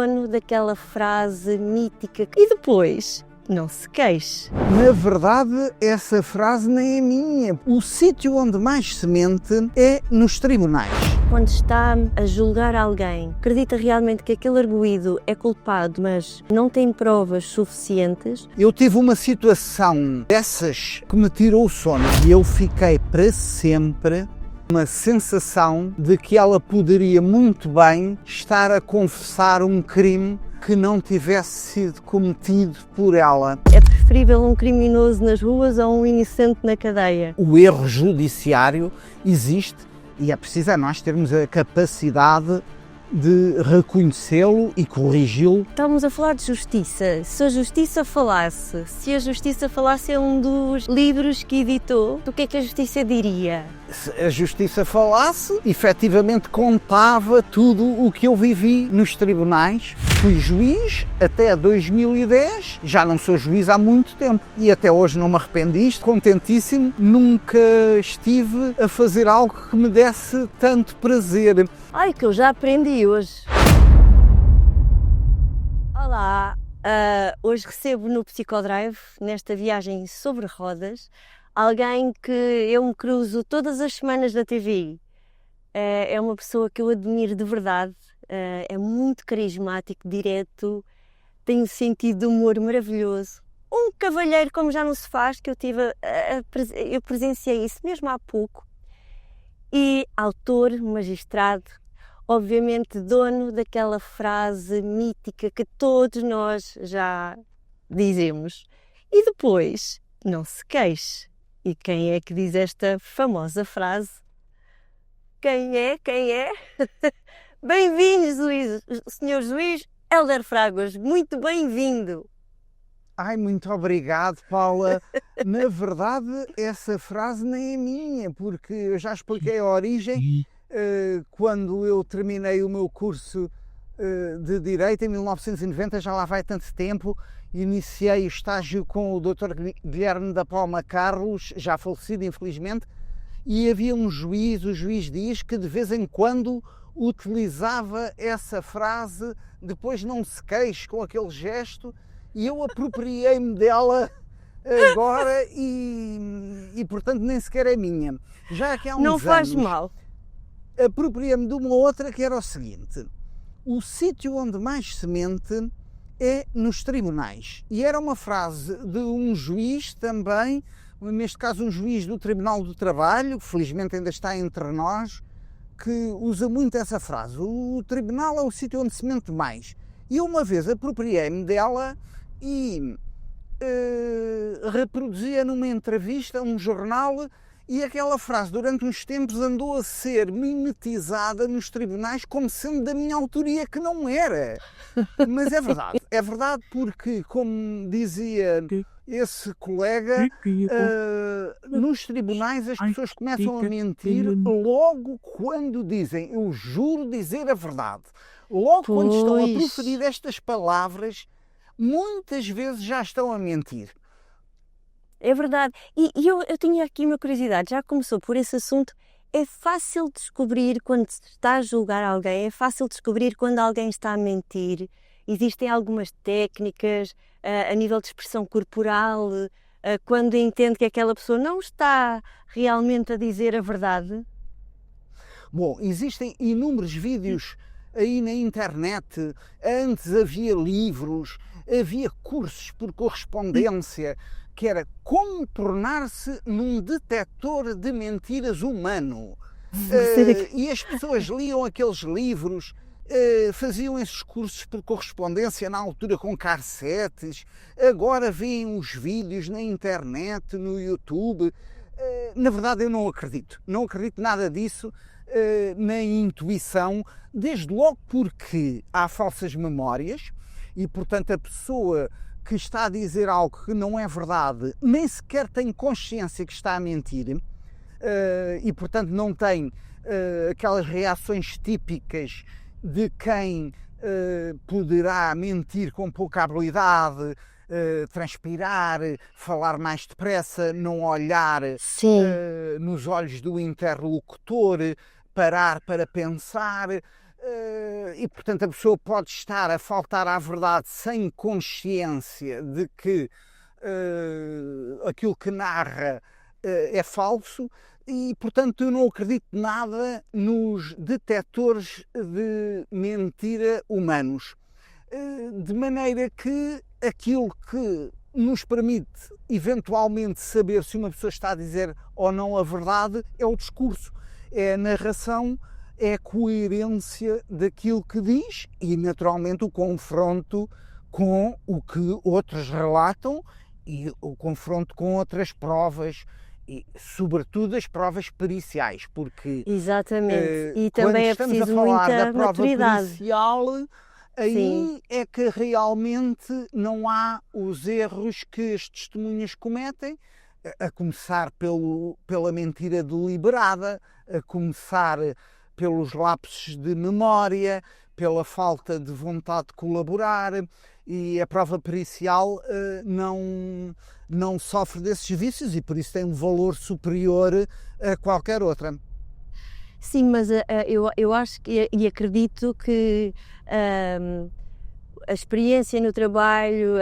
dono daquela frase mítica e depois não se queixe. Na verdade, essa frase nem é minha. O sítio onde mais se mente é nos tribunais. Quando está a julgar alguém, acredita realmente que aquele arguido é culpado, mas não tem provas suficientes? Eu tive uma situação dessas que me tirou o sono e eu fiquei para sempre uma sensação de que ela poderia muito bem estar a confessar um crime que não tivesse sido cometido por ela. É preferível um criminoso nas ruas ou um inocente na cadeia? O erro judiciário existe e é preciso nós termos a capacidade de reconhecê-lo e corrigi-lo. Estamos a falar de justiça. Se a justiça falasse, é um dos livros que editou, o que é que a justiça diria? Se a justiça falasse, efetivamente contava tudo o que eu vivi nos tribunais. Fui juiz até 2010, já não sou juiz há muito tempo e até hoje não me arrependi, estou contentíssimo. Nunca estive a fazer algo que me desse tanto prazer. Ai, que eu já aprendi hoje. Olá, hoje recebo no Psicodrive, nesta viagem sobre rodas, alguém que eu me cruzo todas as semanas da TVI. É uma pessoa que eu admiro de verdade, é muito carismático, direto, tem um sentido de humor maravilhoso. Um cavalheiro como já não se faz, que eu presenciei isso mesmo há pouco. E autor, magistrado, obviamente dono daquela frase mítica que todos nós já dizemos. E depois, não se queixe. E quem é que diz esta famosa frase? Quem é? Bem-vindo, Sr. Juiz Hélder Fragoso, muito bem-vindo. Ai, muito obrigado, Paula. Na verdade, essa frase nem é minha, porque eu já expliquei a origem. Quando eu terminei o meu curso de Direito, em 1990, já lá vai tanto tempo, iniciei o estágio com o Dr. Guilherme da Palma Carlos, já falecido, infelizmente, e havia um juiz, o juiz Dias, que de vez em quando utilizava essa frase, depois não se queixe, com aquele gesto, e eu apropriei-me dela agora e portanto nem sequer é minha. Já que há uns não faz anos, mal. Apropriei-me de uma outra que era o seguinte: o sítio onde mais se mente é nos tribunais. E era uma frase de um juiz também, neste caso um juiz do Tribunal do Trabalho, que felizmente ainda está entre nós, que usa muito essa frase. O tribunal é o sítio onde se mente mais. E eu uma vez apropriei-me dela e reproduzia numa entrevista, um jornal, e aquela frase durante uns tempos andou a ser mimetizada nos tribunais como sendo da minha autoria, que não era. Mas é verdade porque, como dizia esse colega, nos tribunais as pessoas começam a mentir logo quando dizem eu juro dizer a verdade. Logo quando estão a proferir estas palavras, muitas vezes já estão a mentir. É verdade. E eu tinha aqui uma curiosidade, já começou por esse assunto. É fácil descobrir quando se está a julgar alguém, é fácil descobrir quando alguém está a mentir. Existem algumas técnicas a nível de expressão corporal, quando entende que aquela pessoa não está realmente a dizer a verdade? Bom, existem inúmeros vídeos aí na internet. Antes havia livros, havia cursos por correspondência, que era como tornar-se num detector de mentiras humano. E as pessoas liam aqueles livros, faziam esses cursos por correspondência na altura com cassetes, agora veem os vídeos na internet, no YouTube. Na verdade eu não acredito nada disso, na intuição, desde logo porque há falsas memórias e, portanto, a pessoa que está a dizer algo que não é verdade nem sequer tem consciência que está a mentir e, portanto, não tem aquelas reações típicas de quem poderá mentir com pouca habilidade, transpirar, falar mais depressa, não olhar nos olhos do interlocutor, parar para pensar. e, portanto, a pessoa pode estar a faltar à verdade sem consciência de que aquilo que narra é falso e, portanto, eu não acredito nada nos detectores de mentira humanos. De maneira que aquilo que nos permite eventualmente saber se uma pessoa está a dizer ou não a verdade é o discurso, é a narração, é a coerência daquilo que diz e, naturalmente, o confronto com o que outros relatam e o confronto com outras provas e, sobretudo, as provas periciais, porque exatamente, e quando também é estamos a preciso falar da muita prova maturidade. pericial, aí Sim, é que realmente não há os erros que as testemunhas cometem, a começar pela mentira deliberada, a começar pelos lapsos de memória, pela falta de vontade de colaborar, e a prova pericial não sofre desses vícios e por isso tem um valor superior a qualquer outra. sim, mas eu acho que e acredito que a experiência no trabalho,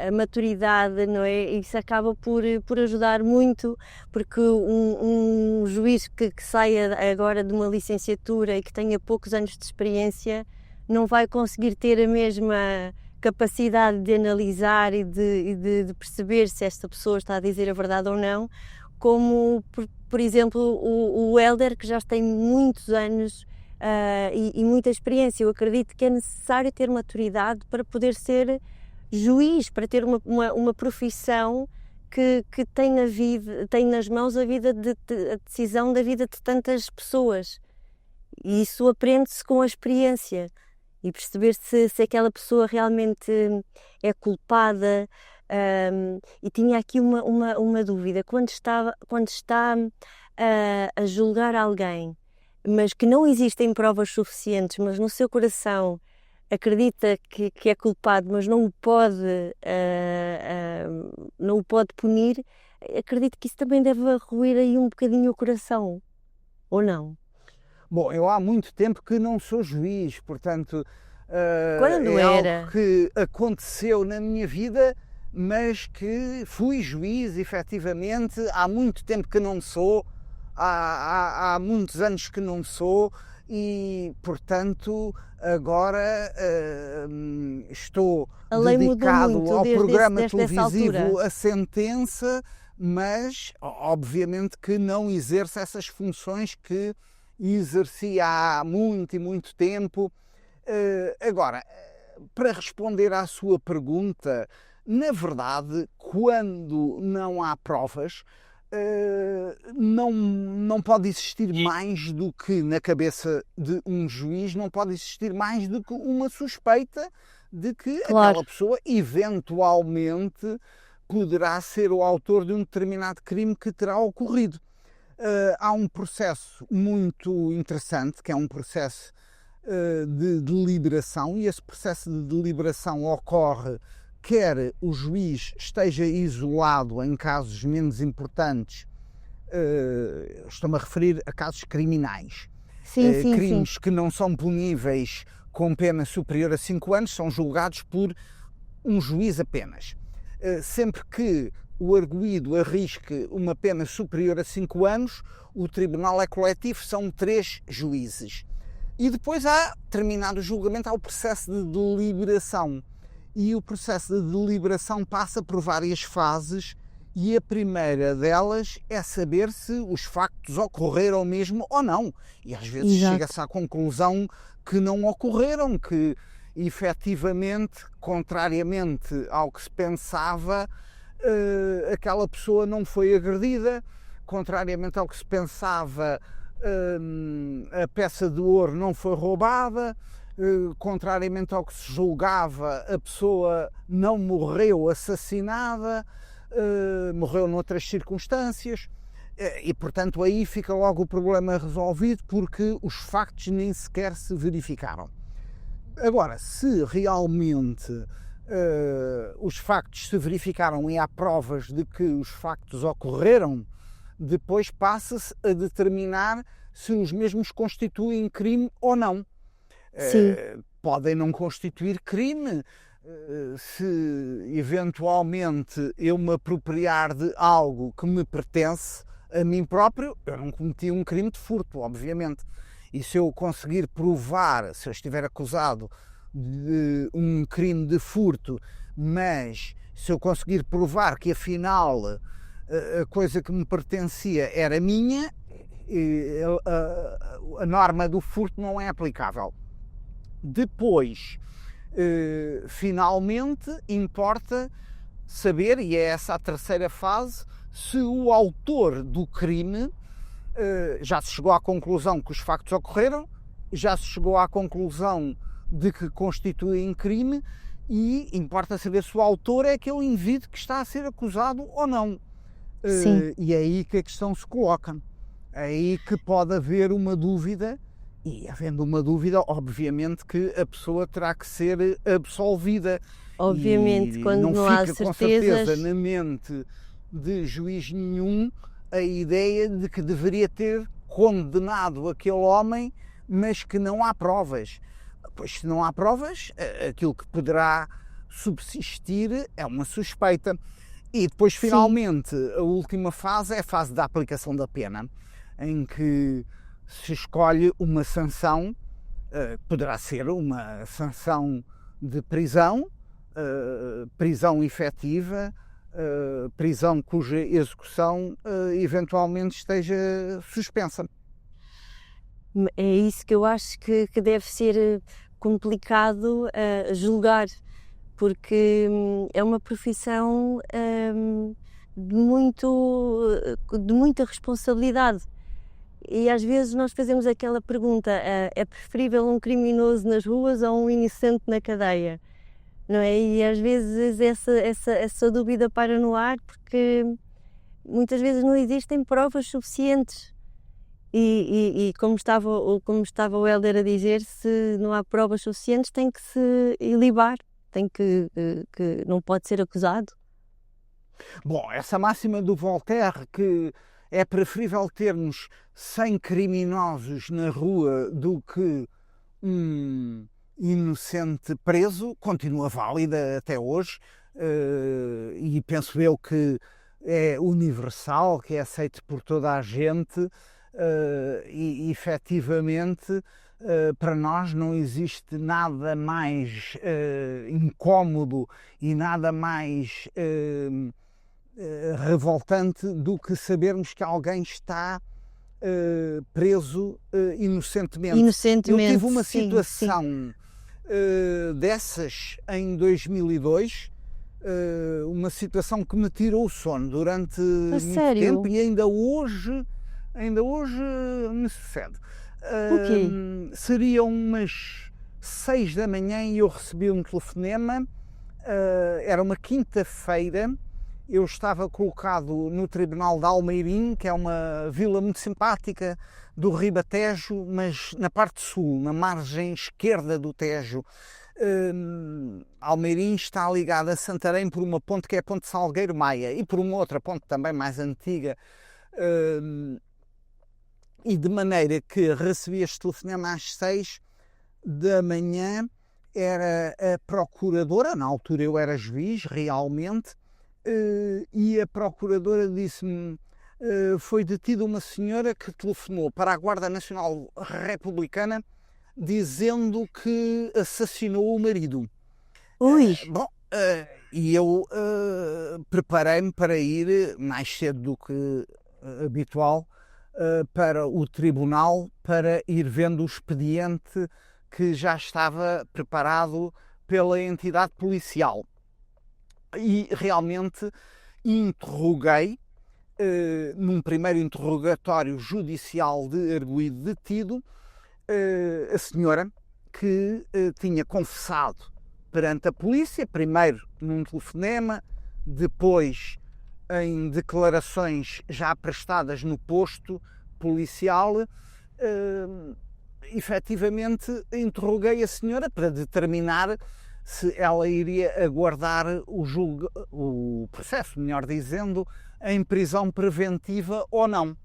a maturidade, não é? Isso acaba por ajudar muito, porque um juiz que saia agora de uma licenciatura e que tenha poucos anos de experiência não vai conseguir ter a mesma capacidade de analisar e de perceber se esta pessoa está a dizer a verdade ou não, como, por exemplo, o Hélder, que já tem muitos anos e muita experiência. Eu acredito que é necessário ter maturidade para poder ser juiz, para ter uma profissão que tem nas mãos a decisão da vida de tantas pessoas. E isso aprende-se com a experiência e perceber se aquela pessoa realmente é culpada. E tinha aqui uma dúvida: quando está a julgar alguém, mas que não existem provas suficientes, mas no seu coração acredita que é culpado, mas não o pode punir, acredito que isso também deve ruir aí um bocadinho o coração, ou não? Bom, eu há muito tempo que não sou juiz, portanto, Quando é algo era? que aconteceu na minha vida, mas que fui juiz, efetivamente, há muito tempo que não sou, há muitos anos que não sou e, portanto, agora estou A lei mudou dedicado muito ao programa desde essa altura. televisivo A Sentença, mas obviamente que não exerço essas funções que exercia há muito e muito tempo. Agora, para responder à sua pergunta, na verdade, quando não há provas, não pode existir mais do que, na cabeça de um juiz, não pode existir mais do que uma suspeita de que Claro. aquela pessoa eventualmente poderá ser o autor de um determinado crime que terá ocorrido. Há um processo muito interessante, que é um processo de deliberação, e esse processo de deliberação ocorre quer o juiz esteja isolado em casos menos importantes, estou-me a referir a casos criminais, Sim, sim, crimes sim. que não são puníveis com pena superior a 5 anos, são julgados por um juiz apenas. Sempre que o arguido arrisque uma pena superior a 5 anos, o tribunal é coletivo, são 3 juízes. E depois terminado o julgamento, há o processo de deliberação. E o processo de deliberação passa por várias fases e a primeira delas é saber se os factos ocorreram mesmo ou não. E às vezes chega-se à conclusão que não ocorreram, que efetivamente, contrariamente ao que se pensava, aquela pessoa não foi agredida, contrariamente ao que se pensava, a peça de ouro não foi roubada, contrariamente ao que se julgava, a pessoa não morreu assassinada, morreu noutras circunstâncias, e portanto aí fica logo o problema resolvido, porque os factos nem sequer se verificaram. Agora, se realmente os factos se verificaram e há provas de que os factos ocorreram, depois passa-se a determinar se os mesmos constituem crime ou não. Sim, podem não constituir crime. Se eventualmente eu me apropriar de algo que me pertence a mim próprio, eu não cometi um crime de furto, obviamente. E se eu conseguir provar, se eu estiver acusado de um crime de furto, mas se eu conseguir provar que afinal a coisa que me pertencia era minha, a norma do furto não é aplicável. Depois, finalmente, importa saber, e é essa a terceira fase, se o autor do crime já se chegou à conclusão que os factos ocorreram, já se chegou à conclusão de que constituem crime e importa saber se o autor é aquele indivíduo que está a ser acusado ou não. sim, E é aí que a questão se coloca. É aí que pode haver uma dúvida e, havendo uma dúvida, obviamente que a pessoa terá que ser absolvida. obviamente, E quando não não há fica com certeza certezas, na mente de juiz nenhum a ideia de que deveria ter condenado aquele homem, mas que não há provas. Pois se não há provas, aquilo que poderá subsistir é uma suspeita. E depois, sim, finalmente, a última fase é a fase da aplicação da pena, em que se escolhe uma sanção, poderá ser uma sanção de prisão, prisão efetiva, prisão cuja execução eventualmente esteja suspensa. é isso que eu acho que deve ser complicado julgar, porque é uma profissão de muita responsabilidade. E às vezes nós fazemos aquela pergunta: é preferível um criminoso nas ruas ou um inocente na cadeia? Não é? E às vezes essa dúvida paira no ar, porque muitas vezes não existem provas suficientes. E como estava o Hélder a dizer, se não há provas suficientes, tem que se ilibar, que não pode ser acusado. Bom, essa máxima do Voltaire, que é preferível termos 100 criminosos na rua do que um inocente preso, continua válida até hoje, e penso eu que é universal, que é aceito por toda a gente, e efetivamente para nós não existe nada mais incómodo e nada mais revoltante do que sabermos que alguém está preso inocentemente. Eu tive uma Sim, sim. situação dessas em 2002, uma situação que me tirou o sono durante A muito sério? tempo e ainda hoje me sucede. O quê? Seriam umas 6 da manhã e eu recebi um telefonema, era uma quinta-feira. Eu estava colocado no Tribunal de Almeirim, que é uma vila muito simpática do Ribatejo, mas na parte sul, na margem esquerda do Tejo. Almeirim está ligada a Santarém por uma ponte que é a Ponte Salgueiro Maia e por uma outra ponte também mais antiga. E de maneira que recebi este telefonema às 6 da manhã, era a procuradora, na altura eu era juiz realmente, e a procuradora disse-me: foi detida uma senhora que telefonou para a Guarda Nacional Republicana dizendo que assassinou o marido. Ui, Bom, e eu preparei-me para ir mais cedo do que habitual para o tribunal, para ir vendo o expediente que já estava preparado pela entidade policial. E realmente interroguei, num primeiro interrogatório judicial de arguido detido, a senhora que tinha confessado perante a polícia, primeiro num telefonema, depois em declarações já prestadas no posto policial. Efetivamente interroguei a senhora para determinar se ela iria aguardar o processo, melhor dizendo, em prisão preventiva ou não.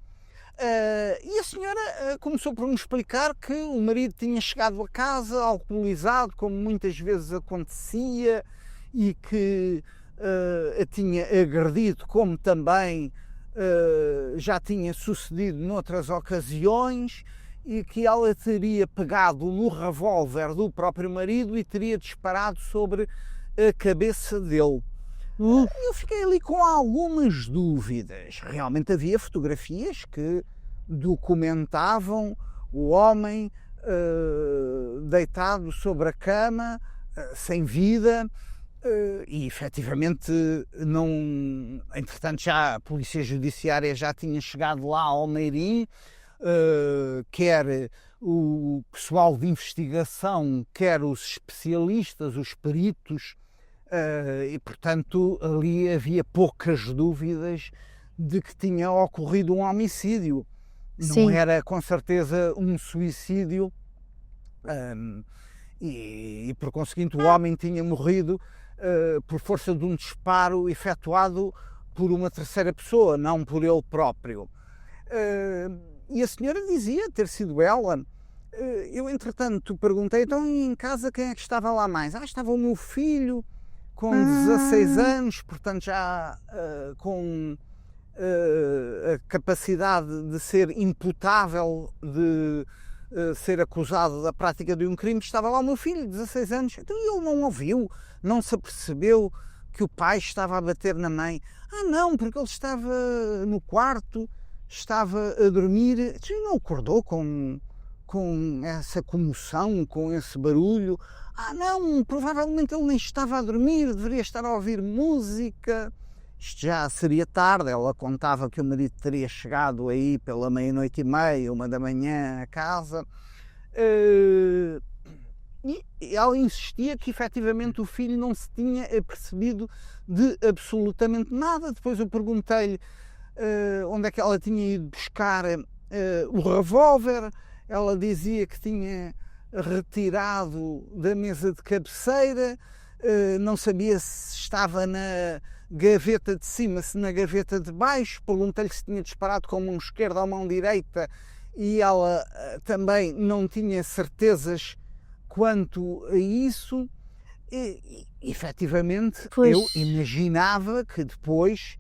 E a senhora começou por me explicar que o marido tinha chegado a casa alcoolizado, como muitas vezes acontecia, e que a tinha agredido, como também já tinha sucedido noutras ocasiões, e que ela teria pegado no revólver do próprio marido e teria disparado sobre a cabeça dele. Eu fiquei ali com algumas dúvidas. Realmente havia fotografias que documentavam o homem deitado sobre a cama, sem vida, e efetivamente não. Entretanto, já a Polícia Judiciária já tinha chegado lá ao Meirim, quer o pessoal de investigação, quer os especialistas, os peritos, e portanto ali havia poucas dúvidas de que tinha ocorrido um homicídio. Não era com certeza um suicídio, e por conseguinte o homem tinha morrido por força de um disparo efetuado por uma terceira pessoa, não por ele próprio. E a senhora dizia ter sido ela. Eu, entretanto, perguntei, então em casa quem é que estava lá mais? Estava o meu filho, com 16 anos, portanto já com a capacidade de ser imputável, de ser acusado da prática de um crime. Estava lá o meu filho, 16 anos, então ele não ouviu, não se apercebeu que o pai estava a bater na mãe. Não, porque ele estava no quarto, estava a dormir, e não acordou com essa comoção, com esse barulho. Não, provavelmente ele nem estava a dormir, deveria estar a ouvir música. Isto já seria tarde, ela contava que o marido teria chegado aí pela 00:30, 1h a casa. E ela insistia que efetivamente o filho não se tinha apercebido de absolutamente nada. Depois eu perguntei-lhe onde é que ela tinha ido buscar o revólver. Ela dizia que tinha retirado da mesa de cabeceira, não sabia se estava na gaveta de cima, se na gaveta de baixo. Perguntei-lhe se tinha disparado com a mão esquerda ou a mão direita, e ela também não tinha certezas quanto a isso. E efetivamente, eu imaginava que depois,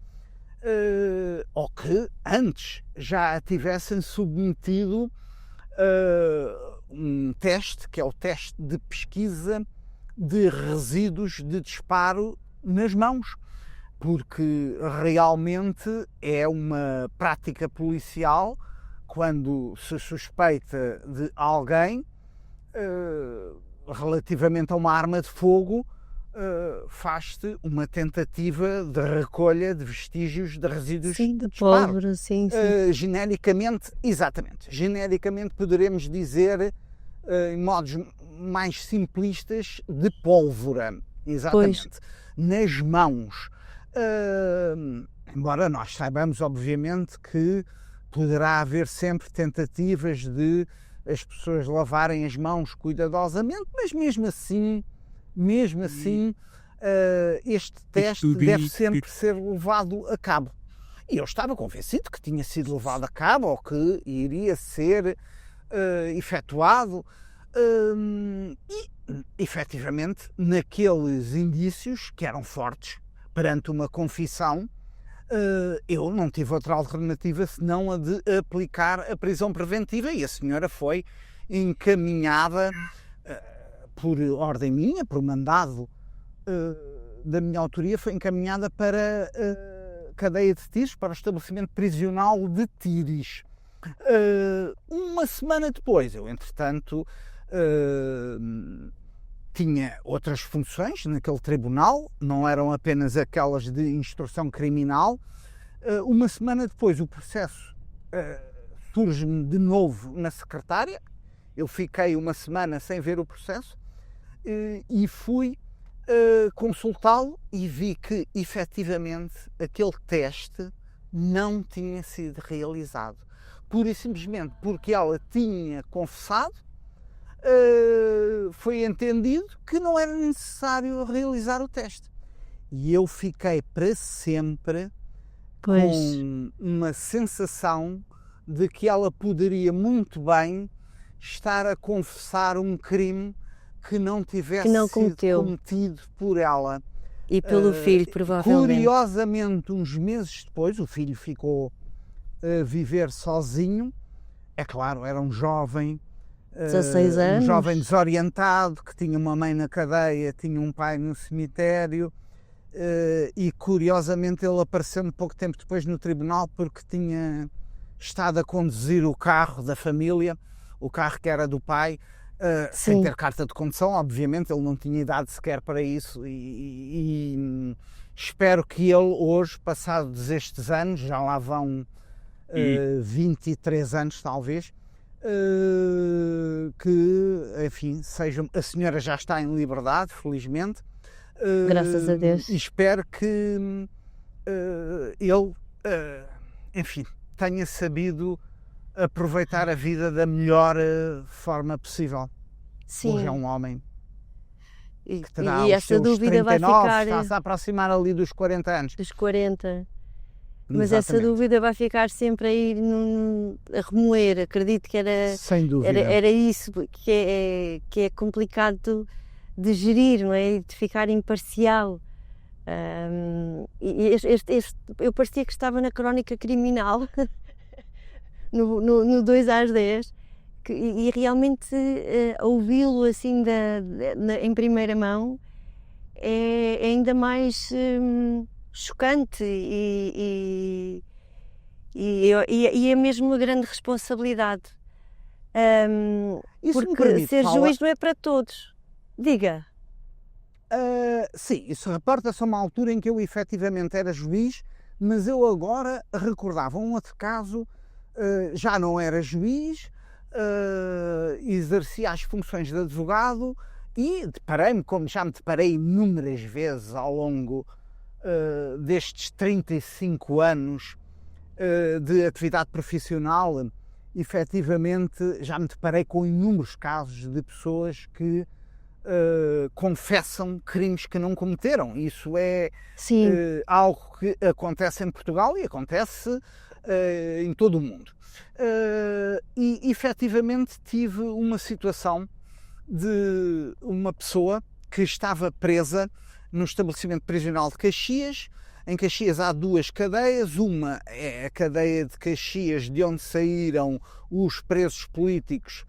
ou que antes, já a tivessem submetido um teste, que é o teste de pesquisa de resíduos de disparo nas mãos, porque realmente é uma prática policial quando se suspeita de alguém relativamente a uma arma de fogo. Faz-te uma tentativa de recolha de vestígios de resíduos de disparo. Pólvora, Genericamente, exatamente. Genericamente poderemos dizer, em modos mais simplistas, de pólvora. Exatamente. Nas mãos. Embora nós saibamos, obviamente, que poderá haver sempre tentativas de as pessoas lavarem as mãos cuidadosamente, mas mesmo assim, este teste deve sempre ser levado a cabo. E eu estava convencido que tinha sido levado a cabo, ou que iria ser efetuado, e efetivamente naqueles indícios que eram fortes perante uma confissão, eu não tive outra alternativa senão a de aplicar a prisão preventiva, e a senhora foi encaminhada por ordem minha, por mandado da minha autoria, foi encaminhada para a cadeia de Tiros, para o estabelecimento prisional de Tiris. Uma semana depois, eu entretanto tinha outras funções naquele tribunal, não eram apenas aquelas de instrução criminal. Uma semana depois o processo surge-me de novo na secretária. Eu fiquei uma semana sem ver o processo e fui consultá-lo e vi que efetivamente aquele teste não tinha sido realizado, pura e simplesmente porque ela tinha confessado. Foi entendido que não era necessário realizar o teste, e eu fiquei para sempre com uma sensação de que ela poderia muito bem estar a confessar um crime que não tivesse Que não sido cometeu. cometido por ela. E pelo filho, provavelmente. Curiosamente, uns meses depois, o filho ficou a viver sozinho. É claro, era um jovem, 16 um anos. jovem desorientado, que tinha uma mãe na cadeia, tinha um pai no cemitério, e curiosamente ele apareceu pouco tempo depois no tribunal porque tinha estado a conduzir o carro da família, o carro que era do pai, sem Sim. ter carta de condução. Obviamente ele não tinha idade sequer para isso, e espero que ele hoje, passados estes anos, já lá vão 23 anos talvez, que, enfim, a senhora já está em liberdade, felizmente. Graças a Deus. E espero que ele, enfim, tenha sabido aproveitar a vida da melhor forma possível. Sim. Hoje é um homem E, que terá e os essa seus dúvida vai 39, ficar está-se a aproximar ali dos 40 anos. dos 40. Mas essa Exatamente. dúvida vai ficar sempre aí a remoer. Acredito que Sem dúvida. era isso que é complicado de gerir, não é? E de ficar imparcial. Eu parecia que estava na crónica criminal, no 2 às 10, e realmente ouvi-lo assim em primeira mão é ainda mais chocante e é mesmo uma grande responsabilidade, Isso me porque permite, ser Paula, juiz não é para todos. Diga. sim, isso reporta-se a uma altura em que eu efetivamente era juiz, mas eu agora recordava um outro caso. Já não era juiz, exercia as funções de advogado e deparei-me, como já me deparei inúmeras vezes ao longo destes 35 anos de atividade profissional, efetivamente já me deparei com inúmeros casos de pessoas que confessam crimes que não cometeram. Isso é algo que acontece em Portugal e acontece em todo o mundo. E efetivamente tive uma situação de uma pessoa que estava presa no estabelecimento prisional de Caxias. Em Caxias há 2 cadeias, uma é a cadeia de Caxias, de onde saíram os presos políticos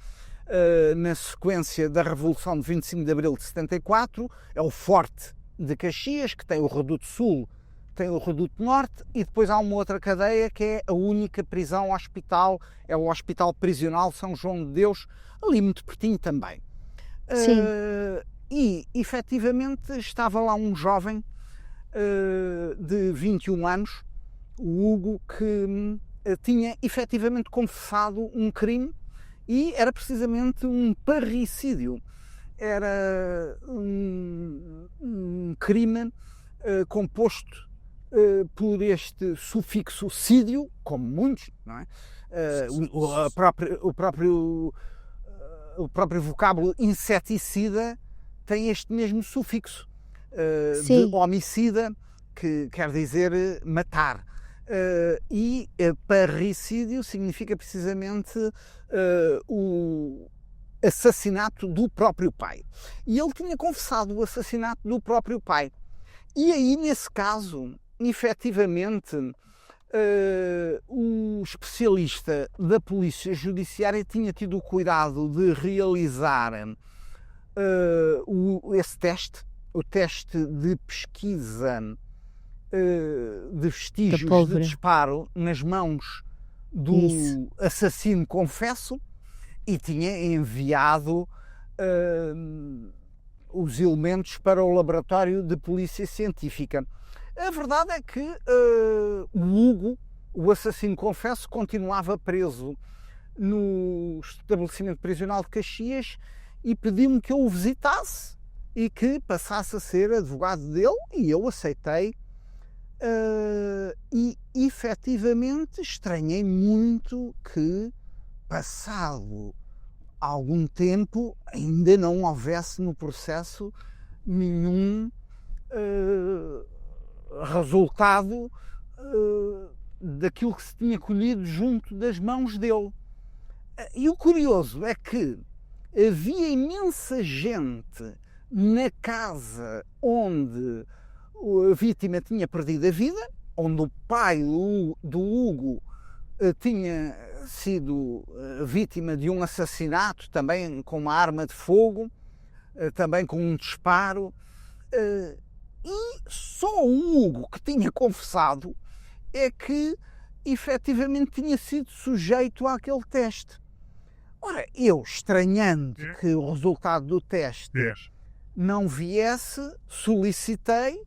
na sequência da Revolução de 25 de Abril de 74, é o Forte de Caxias, que tem o Reduto Sul, tem o Reduto Norte, e depois há uma outra cadeia que é a única prisão-hospital, é o Hospital Prisional São João de Deus, ali muito pertinho também. Sim. E, efetivamente, estava lá um jovem de 21 anos, o Hugo, que tinha efetivamente confessado um crime, e era precisamente um parricídio. Era um crime composto por este sufixo sídio, como muitos, não é? O próprio vocábulo inseticida tem este mesmo sufixo de homicida, que quer dizer matar. E parricídio significa precisamente o assassinato do próprio pai. E ele tinha confessado o assassinato do próprio pai. E aí, nesse caso, efetivamente, o especialista da Polícia Judiciária tinha tido o cuidado de realizar esse teste, o teste de pesquisa de vestígios de disparo nas mãos do assassino confesso, e tinha enviado os elementos para o laboratório de polícia científica. A verdade é que o Hugo, o assassino confesso, continuava preso no estabelecimento prisional de Caxias e pediu-me que eu o visitasse e que passasse a ser advogado dele, e eu aceitei. E efetivamente estranhei muito que, passado algum tempo, ainda não houvesse no processo nenhum resultado daquilo que se tinha colhido junto das mãos dele. E o curioso é que havia imensa gente na casa onde a vítima tinha perdido a vida, onde o pai do Hugo tinha sido vítima de um assassinato, também com uma arma de fogo, também com um disparo, e só o Hugo, que tinha confessado, é que efetivamente tinha sido sujeito àquele teste. Ora, eu, estranhando que o resultado do teste não viesse, solicitei,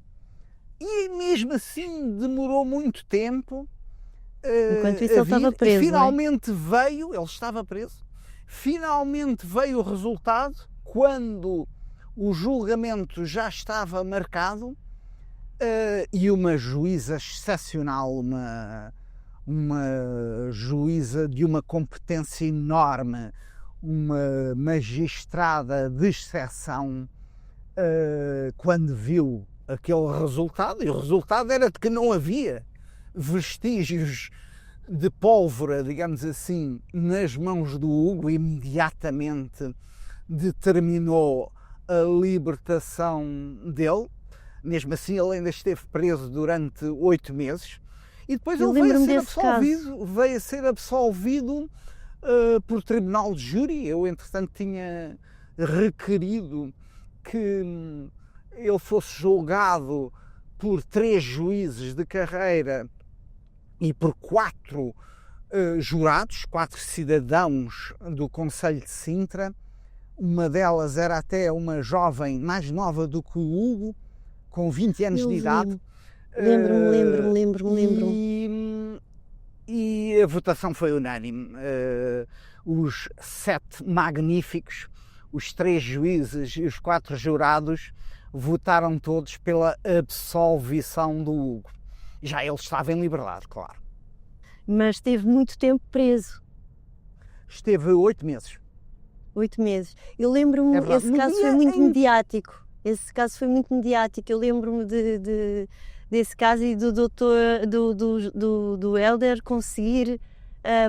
e mesmo assim demorou muito tempo. Enquanto isso ele estava preso, finalmente veio, ele estava preso, finalmente veio o resultado quando o julgamento já estava marcado, e uma juíza excepcional, uma juíza de uma competência enorme, uma magistrada de exceção, quando viu aquele resultado, e o resultado era de que não havia vestígios de pólvora, digamos assim, nas mãos do Hugo, imediatamente determinou a libertação dele. Mesmo assim, ele ainda esteve preso durante 8 meses e depois ele veio a ser absolvido por tribunal de júri. Eu, entretanto, tinha requerido que ele fosse julgado por 3 juízes de carreira e por 4 jurados, 4 cidadãos do Conselho de Sintra. Uma delas era até uma jovem mais nova do que o Hugo, com 20 anos de idade. Lembro-me. E a votação foi unânime. Os 7 magníficos, os 3 juízes e os 4 jurados votaram todos pela absolvição do Hugo. Já ele estava em liberdade, claro. Mas esteve muito tempo preso. Esteve 8 meses. 8 meses. Eu lembro-me, esse caso foi muito mediático. Eu lembro-me desse caso e do doutor, do Helder conseguir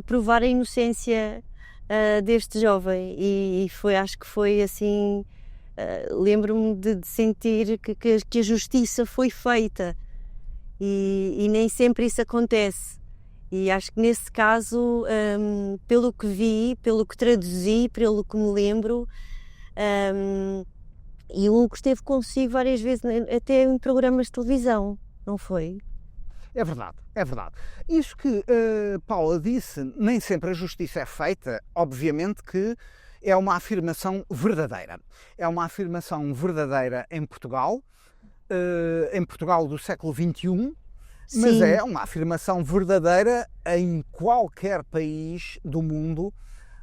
provar a inocência deste jovem. E foi, acho que foi assim, lembro-me de sentir que a justiça foi feita. E nem sempre isso acontece. E acho que nesse caso, pelo que vi, pelo que traduzi, pelo que me lembro, e o Hugo esteve consigo várias vezes, até em programas de televisão, não foi? É verdade, é verdade. Isso que Paula disse, nem sempre a justiça é feita, obviamente que é uma afirmação verdadeira. É uma afirmação verdadeira em Portugal do século XXI, mas Sim. é uma afirmação verdadeira em qualquer país do mundo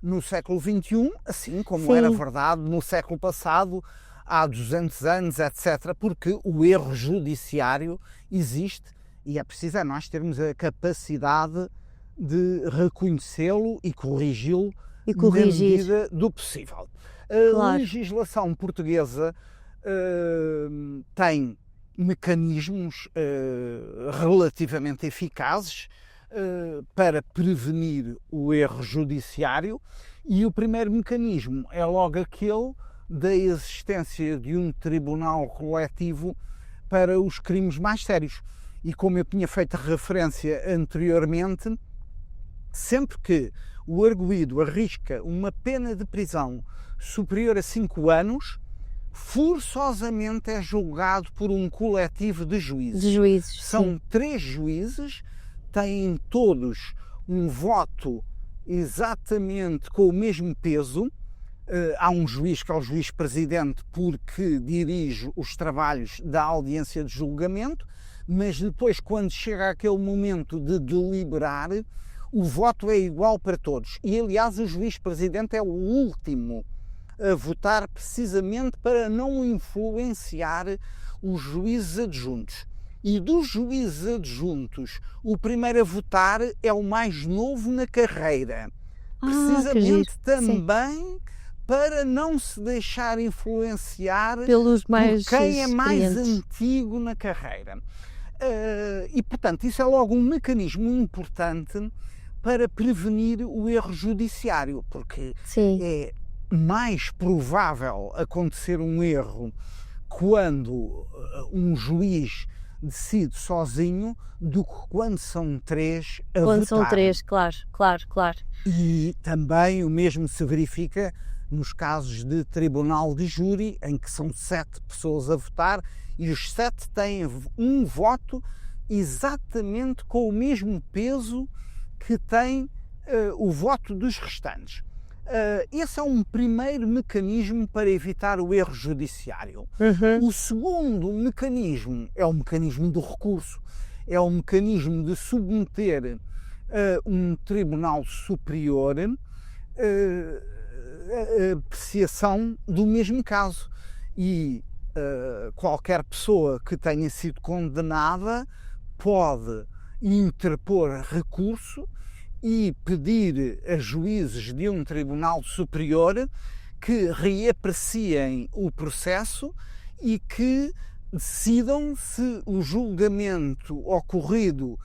no século XXI, assim como Sim. era verdade no século passado, há 200 anos, etc., porque o erro judiciário existe e é preciso nós termos a capacidade de reconhecê-lo e corrigi-lo na medida do possível. A legislação portuguesa tem mecanismos relativamente eficazes para prevenir o erro judiciário, e o primeiro mecanismo é logo aquele da existência de um tribunal coletivo para os crimes mais sérios. E como eu tinha feito referência anteriormente, sempre que o arguido arrisca uma pena de prisão superior a 5 anos, forçosamente é julgado por um coletivo de juízes. São 3 juízes, têm todos um voto exatamente com o mesmo peso. Há um juiz que é o juiz presidente, porque dirige os trabalhos da audiência de julgamento, mas depois, quando chega aquele momento de deliberar, o voto é igual para todos. E, aliás, o juiz presidente é o último a votar, precisamente para não influenciar os juízes adjuntos. E dos juízes adjuntos, o primeiro a votar é o mais novo na carreira. Precisamente também para não se deixar influenciar por quem é mais antigo na carreira. E, portanto, isso é logo um mecanismo importante para prevenir o erro judiciário, porque Sim, é mais provável acontecer um erro quando um juiz decide sozinho do que quando são 3 a quando são votar. 3, claro, claro, claro. E também o mesmo se verifica nos casos de tribunal de júri, em que são 7 pessoas a votar e os 7 têm um voto exatamente com o mesmo peso que tem o voto dos restantes. Esse é um primeiro mecanismo para evitar o erro judiciário. Uhum. O segundo mecanismo é o mecanismo do recurso, é o mecanismo de submeter um tribunal superior a apreciação do mesmo caso. E qualquer pessoa que tenha sido condenada pode interpor recurso e pedir a juízes de um tribunal superior que reapreciem o processo e que decidam se o julgamento ocorrido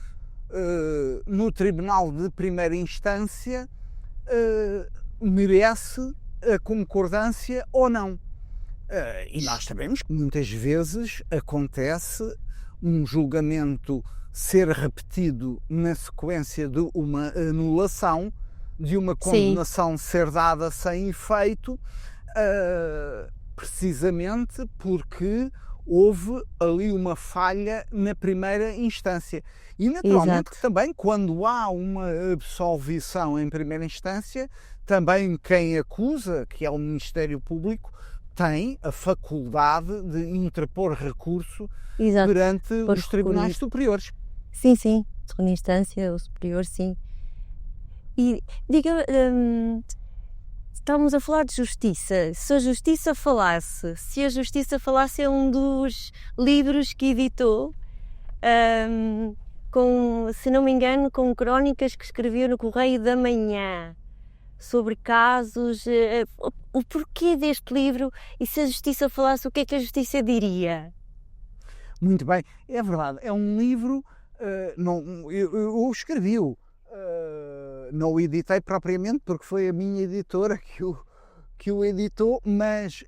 no tribunal de primeira instância merece a concordância ou não. E nós sabemos que muitas vezes acontece um julgamento ser repetido na sequência de uma anulação, de uma condenação ser dada sem efeito, precisamente porque houve ali uma falha na primeira instância. E naturalmente que também quando há uma absolvição em primeira instância, também quem acusa, que é o Ministério Público, tem a faculdade de interpor recurso perante os tribunais superiores. Sim, sim, segunda instância, o superior, sim. E diga, estávamos a falar de justiça. Se a justiça falasse é um dos livros que editou, se não me engano, com crónicas que escreveu no Correio da Manhã sobre casos. O porquê deste livro, e se a justiça falasse, o que é que a justiça diria? Muito bem, é verdade, é um livro, eu escrevi-o, não o editei propriamente porque foi a minha editora que o editou, mas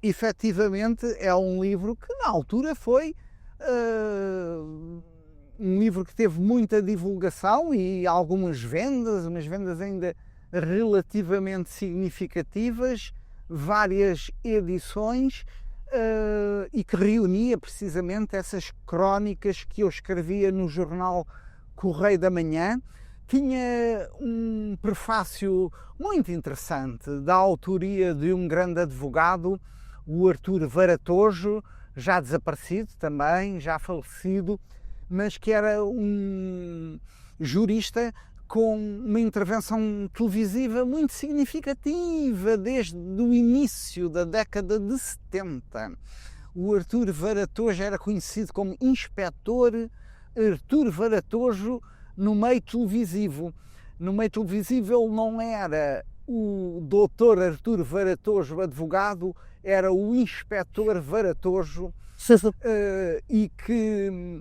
efetivamente é um livro que na altura foi um livro que teve muita divulgação e algumas vendas, umas vendas ainda relativamente significativas, várias edições, e que reunia precisamente essas crónicas que eu escrevia no jornal Correio da Manhã. Tinha um prefácio muito interessante da autoria de um grande advogado, o Artur Varatojo, já desaparecido também, já falecido, mas que era um jurista com uma intervenção televisiva muito significativa desde o início da década de 70. O Artur Varatojo era conhecido como Inspetor Artur Varatojo no meio televisivo. No meio televisivo ele não era o doutor Artur Varatojo, advogado, era o Inspetor Varatojo, e que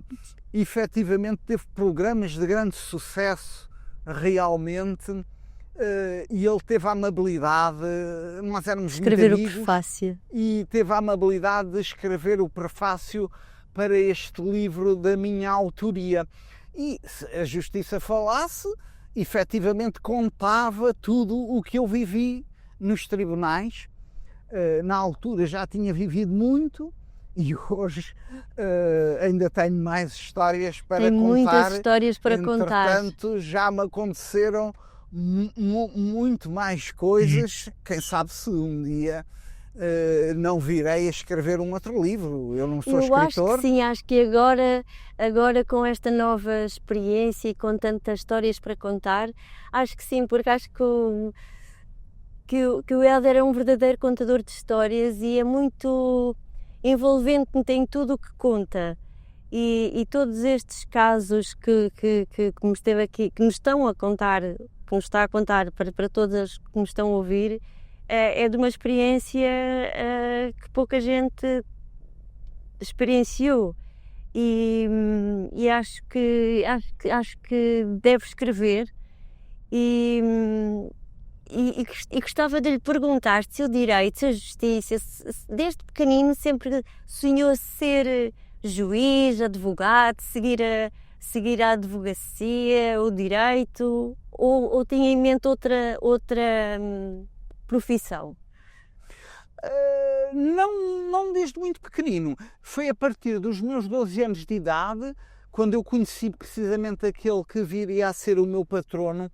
efetivamente teve programas de grande sucesso realmente, e ele teve a amabilidade, nós éramos escrever muito amigos, o prefácio, e teve a amabilidade de escrever o prefácio para este livro da minha autoria. E se a justiça falasse, efetivamente contava tudo o que eu vivi nos tribunais. Na altura já tinha vivido muito e hoje ainda tenho mais histórias para contar. Tem muitas histórias para contar. Entretanto, já me aconteceram muito mais coisas. Quem sabe se um dia não virei a escrever um outro livro. Eu não sou escritor. Eu acho que sim, acho que agora com esta nova experiência e com tantas histórias para contar, acho que sim, porque acho que o Hélder é um verdadeiro contador de histórias e é muito envolvente em tudo o que conta. E todos estes casos que nos esteve aqui, que nos estão a contar, que nos está a contar para todas que nos estão a ouvir, é de uma experiência que pouca gente experienciou. e acho que deve escrever e, e gostava de lhe perguntar se o direito, se a justiça, desde pequenino sempre sonhou ser juiz, advogado, seguir a advocacia, o direito, ou tinha em mente outra profissão? Não desde muito pequenino. Foi a partir dos meus 12 anos de idade, quando eu conheci precisamente aquele que viria a ser o meu patrono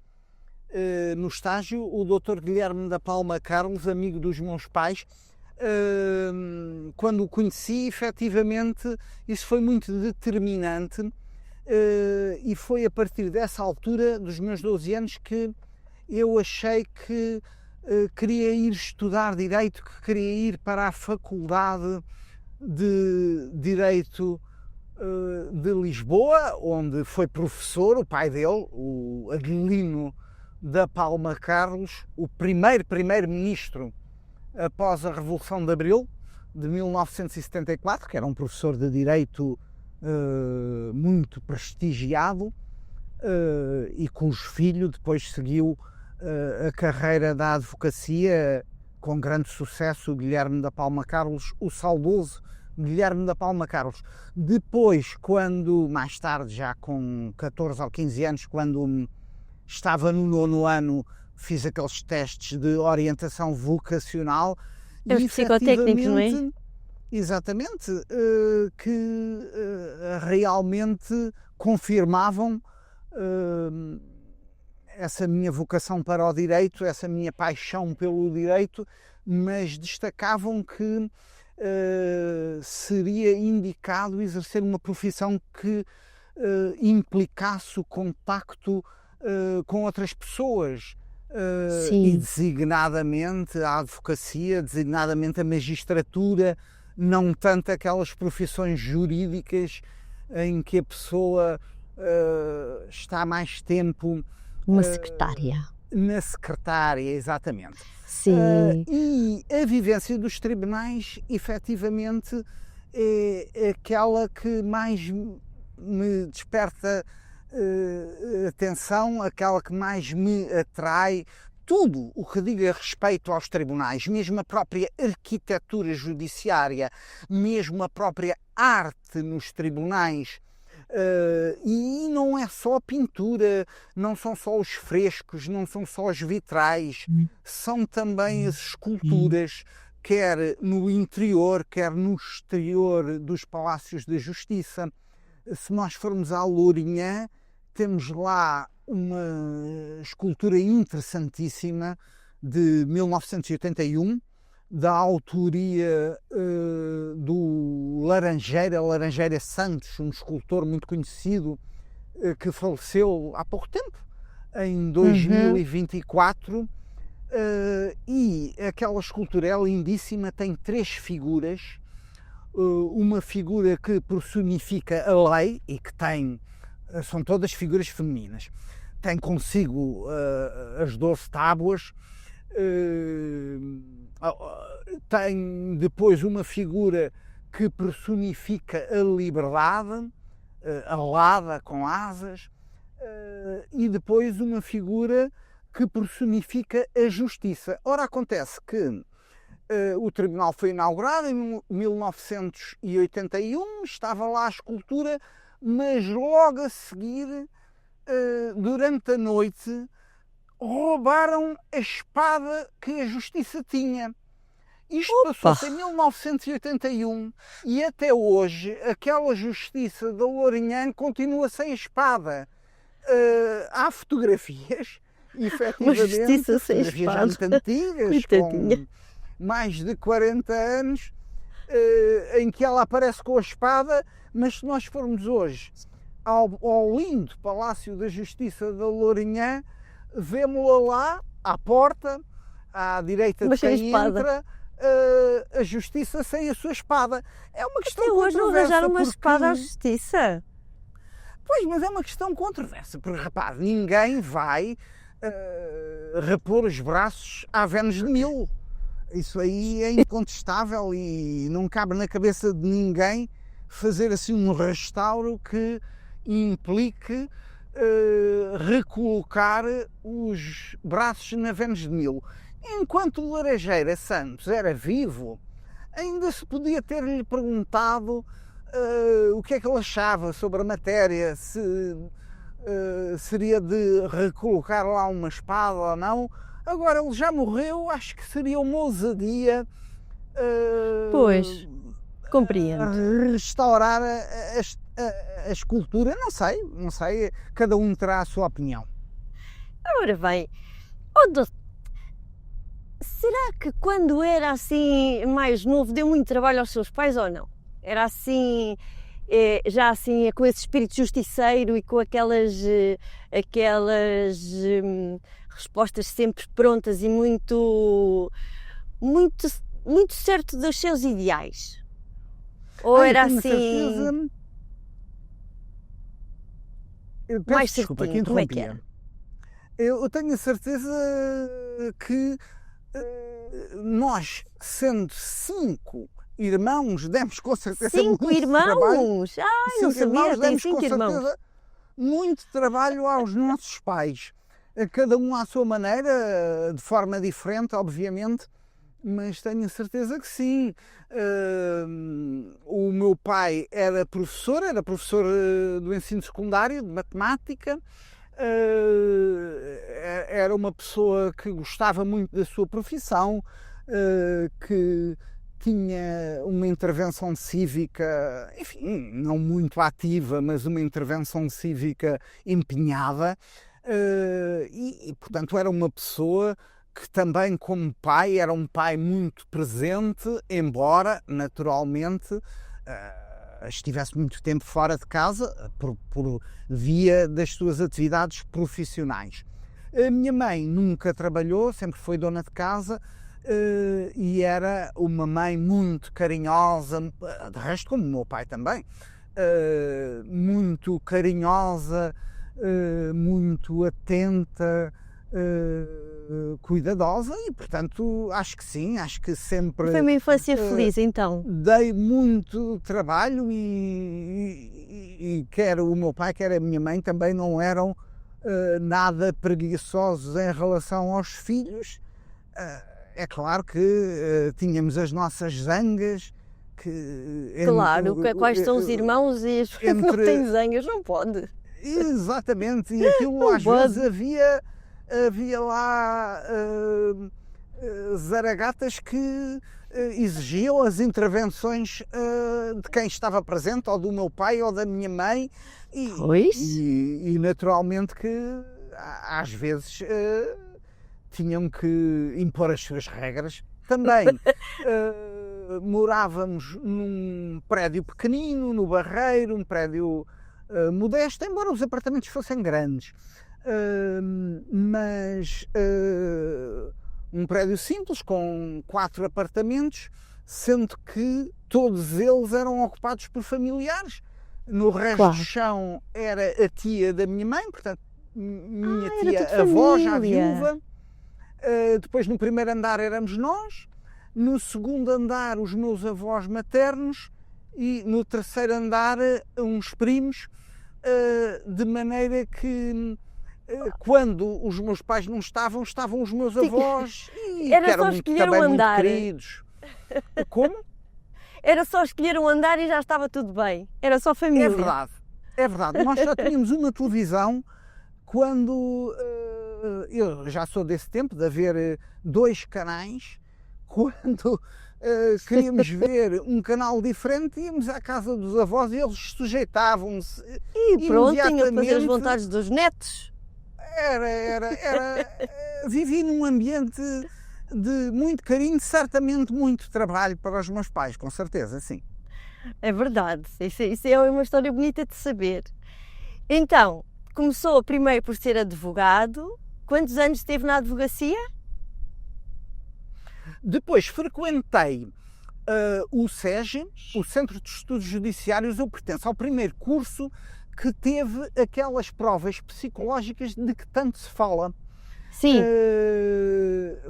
no estágio, o Dr. Guilherme da Palma Carlos, amigo dos meus pais. Quando o conheci, efetivamente, isso foi muito determinante, e foi a partir dessa altura, dos meus 12 anos, que eu achei que queria ir estudar Direito, que queria ir para a Faculdade de Direito de Lisboa, onde foi professor o pai dele, o Adelino da Palma Carlos, o primeiro-ministro após a Revolução de Abril de 1974, que era um professor de Direito muito prestigiado, e cujo filho depois seguiu a carreira da advocacia com grande sucesso, o Guilherme da Palma Carlos, o saudoso Guilherme da Palma Carlos. Depois, quando mais tarde, já com 14 ou 15 anos, quando estava no 9º ano, fiz aqueles testes de orientação vocacional. Os psicotécnicos, não é? Exatamente, que realmente confirmavam essa minha vocação para o direito, essa minha paixão pelo direito, mas destacavam que seria indicado exercer uma profissão que implicasse o contacto com outras pessoas, e designadamente a advocacia, designadamente a magistratura, não tanto aquelas profissões jurídicas em que a pessoa está mais tempo Uma secretária. na secretária, exatamente. Sim. E a vivência dos tribunais, efetivamente, é aquela que mais me desperta atenção, aquela que mais me atrai. Tudo o que diga respeito aos tribunais, mesmo a própria arquitetura judiciária, mesmo a própria arte nos tribunais, e não é só a pintura, não são só os frescos, não são só os vitrais, são também as esculturas, quer no interior, quer no exterior dos palácios da justiça. Se nós formos à Lourinhã, temos lá uma escultura interessantíssima de 1981, da autoria do Laranjeira Santos, um escultor muito conhecido, que faleceu há pouco tempo, em 2024, e aquela escultura é lindíssima, tem 3 figuras, uma figura que personifica a lei e que são todas figuras femininas, tem consigo as 12 tábuas, tem depois uma figura que personifica a liberdade, alada com asas, e depois uma figura que personifica a justiça. Ora, acontece que o tribunal foi inaugurado em 1981, estava lá a escultura, mas logo a seguir, durante a noite, roubaram a espada que a justiça tinha. Isto passou-se em 1981 e até hoje aquela justiça da Lourinhã continua sem espada. Há fotografias, efetivamente, Uma justiça sem fotografias já espada. muito antigas, com mais de 40 anos, em que ela aparece com a espada, mas se nós formos hoje ao lindo Palácio da Justiça da Lourinhã, vemo-la lá, à porta, à direita de quem entra, a justiça sem a sua espada. É uma questão hoje não controversa. arranjaram uma espada à justiça. Pois, mas é uma questão controversa, porque, rapaz, ninguém vai repor os braços à Vênus de Milo. Isso aí é incontestável e não cabe na cabeça de ninguém fazer assim um restauro que implique recolocar os braços na Vênus de Milo. Enquanto o Laranjeira Santos era vivo, ainda se podia ter-lhe perguntado o que é que ele achava sobre a matéria, se seria de recolocar lá uma espada ou não. Agora ele já morreu, acho que seria uma ousadia Pois, compreendo. restaurar a escultura. Não sei, cada um terá a sua opinião. Ora bem, oh, será que quando era assim mais novo deu muito trabalho aos seus pais ou não? Era assim, já assim com esse espírito justiceiro e com aquelas respostas sempre prontas e muito certo dos seus ideais? Ou era assim Certeza... Eu peço mais desculpa que certinho? Como é que interrompia. era? Eu tenho a certeza que nós, sendo 5 irmãos, demos com certeza 5 muito trabalho. irmãos? Ai, não 5 irmãos, sabia, tem demos 5 com irmãos. certeza muito trabalho aos nossos pais. Cada um à sua maneira, de forma diferente, obviamente, mas tenho a certeza que sim. O meu pai era professor do ensino secundário, de matemática. Era uma pessoa que gostava muito da sua profissão, que tinha uma intervenção cívica, enfim, não muito ativa, mas uma intervenção cívica empenhada, e portanto era uma pessoa que também, como pai, era um pai muito presente, embora naturalmente estivesse muito tempo fora de casa por via das suas atividades profissionais. A minha mãe nunca trabalhou, sempre foi dona de casa, e era uma mãe muito carinhosa, de resto como o meu pai também, muito carinhosa, muito atenta, cuidadosa, e portanto acho que sim, acho que sempre Foi uma infância feliz, então. dei muito trabalho, e quer o meu pai, quer a minha mãe também não eram nada preguiçosos em relação aos filhos. É claro que tínhamos as nossas zangas, Claro, quais são os irmãos e as pessoas que não entre- têm zangas? Não pode. Exatamente, e aquilo Não às pode. vezes havia lá zaragatas que exigiam as intervenções de quem estava presente, ou do meu pai ou da minha mãe, Pois. e naturalmente que às vezes tinham que impor as suas regras. Também morávamos num prédio pequenino, no Barreiro, um prédio modesto, embora os apartamentos fossem grandes, mas um prédio simples com 4 apartamentos, sendo que todos eles eram ocupados por familiares. No resto Claro. do chão era a tia da minha mãe, portanto, minha era tia tudo avó, já família. viúva. Depois no primeiro andar éramos nós, no segundo andar os meus avós maternos, e no terceiro andar uns primos, de maneira que quando os meus pais não estavam os meus avós, e Era que eram só muito, escolher um também muito andar. queridos. Como? Era só escolher um andar e já estava tudo bem. Era só família. É verdade. Nós já tínhamos uma televisão quando eu já sou desse tempo de haver 2 canais. Quando queríamos ver um canal diferente, íamos à casa dos avós e eles sujeitavam-se E pronto, tinha que fazer as imediatamente. vontades dos netos. Vivi num ambiente de muito carinho, certamente muito trabalho para os meus pais, com certeza, sim. É verdade. Isso é uma história bonita de saber. Então, começou primeiro por ser advogado. Quantos anos esteve na advocacia? Depois frequentei o SEGE, o Centro de Estudos Judiciários. Eu pertenço ao primeiro curso que teve aquelas provas psicológicas de que tanto se fala. Sim.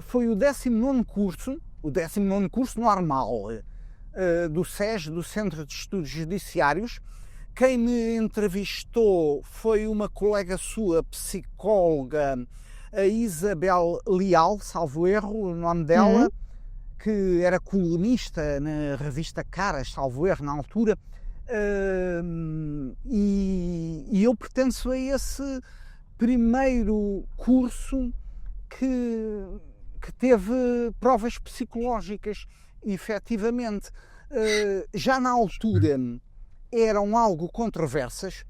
Foi o 19º curso normal, do SES, do Centro de Estudos Judiciários. Quem me entrevistou foi uma colega sua, psicóloga, a Isabel Leal, salvo erro, o nome dela, que era colunista na revista Caras, salvo erro, na altura, e eu pertenço a esse primeiro curso que teve provas psicológicas, efetivamente. Já na altura eram algo controversas.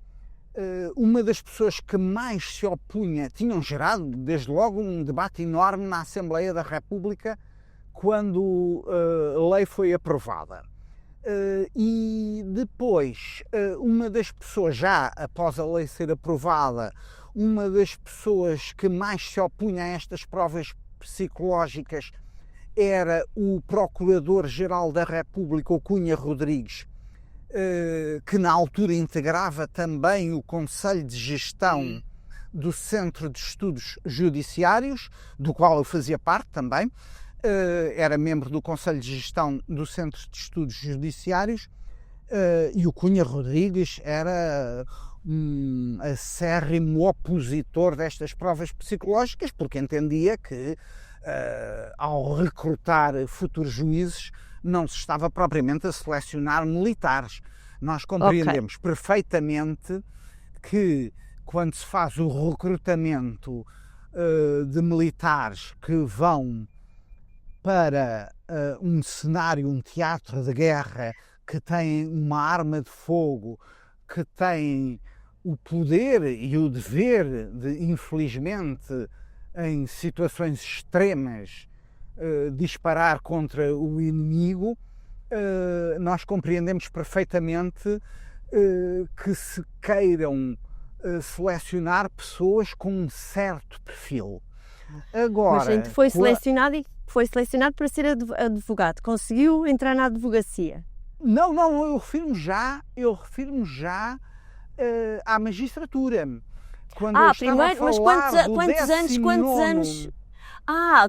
Uma das pessoas que mais se opunha, tinham gerado desde logo um debate enorme na Assembleia da República quando a lei foi aprovada. E depois, uma das pessoas, já após a lei ser aprovada, uma das pessoas que mais se opunha a estas provas psicológicas era o Procurador-Geral da República, o Cunha Rodrigues, que na altura integrava também o Conselho de Gestão do Centro de Estudos Judiciários, do qual eu fazia parte também. Era membro do Conselho de Gestão do Centro de Estudos Judiciários, e o Cunha Rodrigues era um acérrimo opositor destas provas psicológicas, porque entendia que, ao recrutar futuros juízes, não se estava propriamente a selecionar militares. Nós compreendemos perfeitamente que, quando se faz o recrutamento de militares que vão para um cenário, um teatro de guerra, que tem uma arma de fogo, que tem o poder e o dever de, infelizmente, em situações extremas, disparar contra o inimigo, nós compreendemos perfeitamente que se queiram selecionar pessoas com um certo perfil. Agora, mas a gente foi selecionado para ser advogado. Conseguiu entrar na advocacia? Não, eu refiro-me já à magistratura. Quando eu estava primeiro, a falar quantos anos?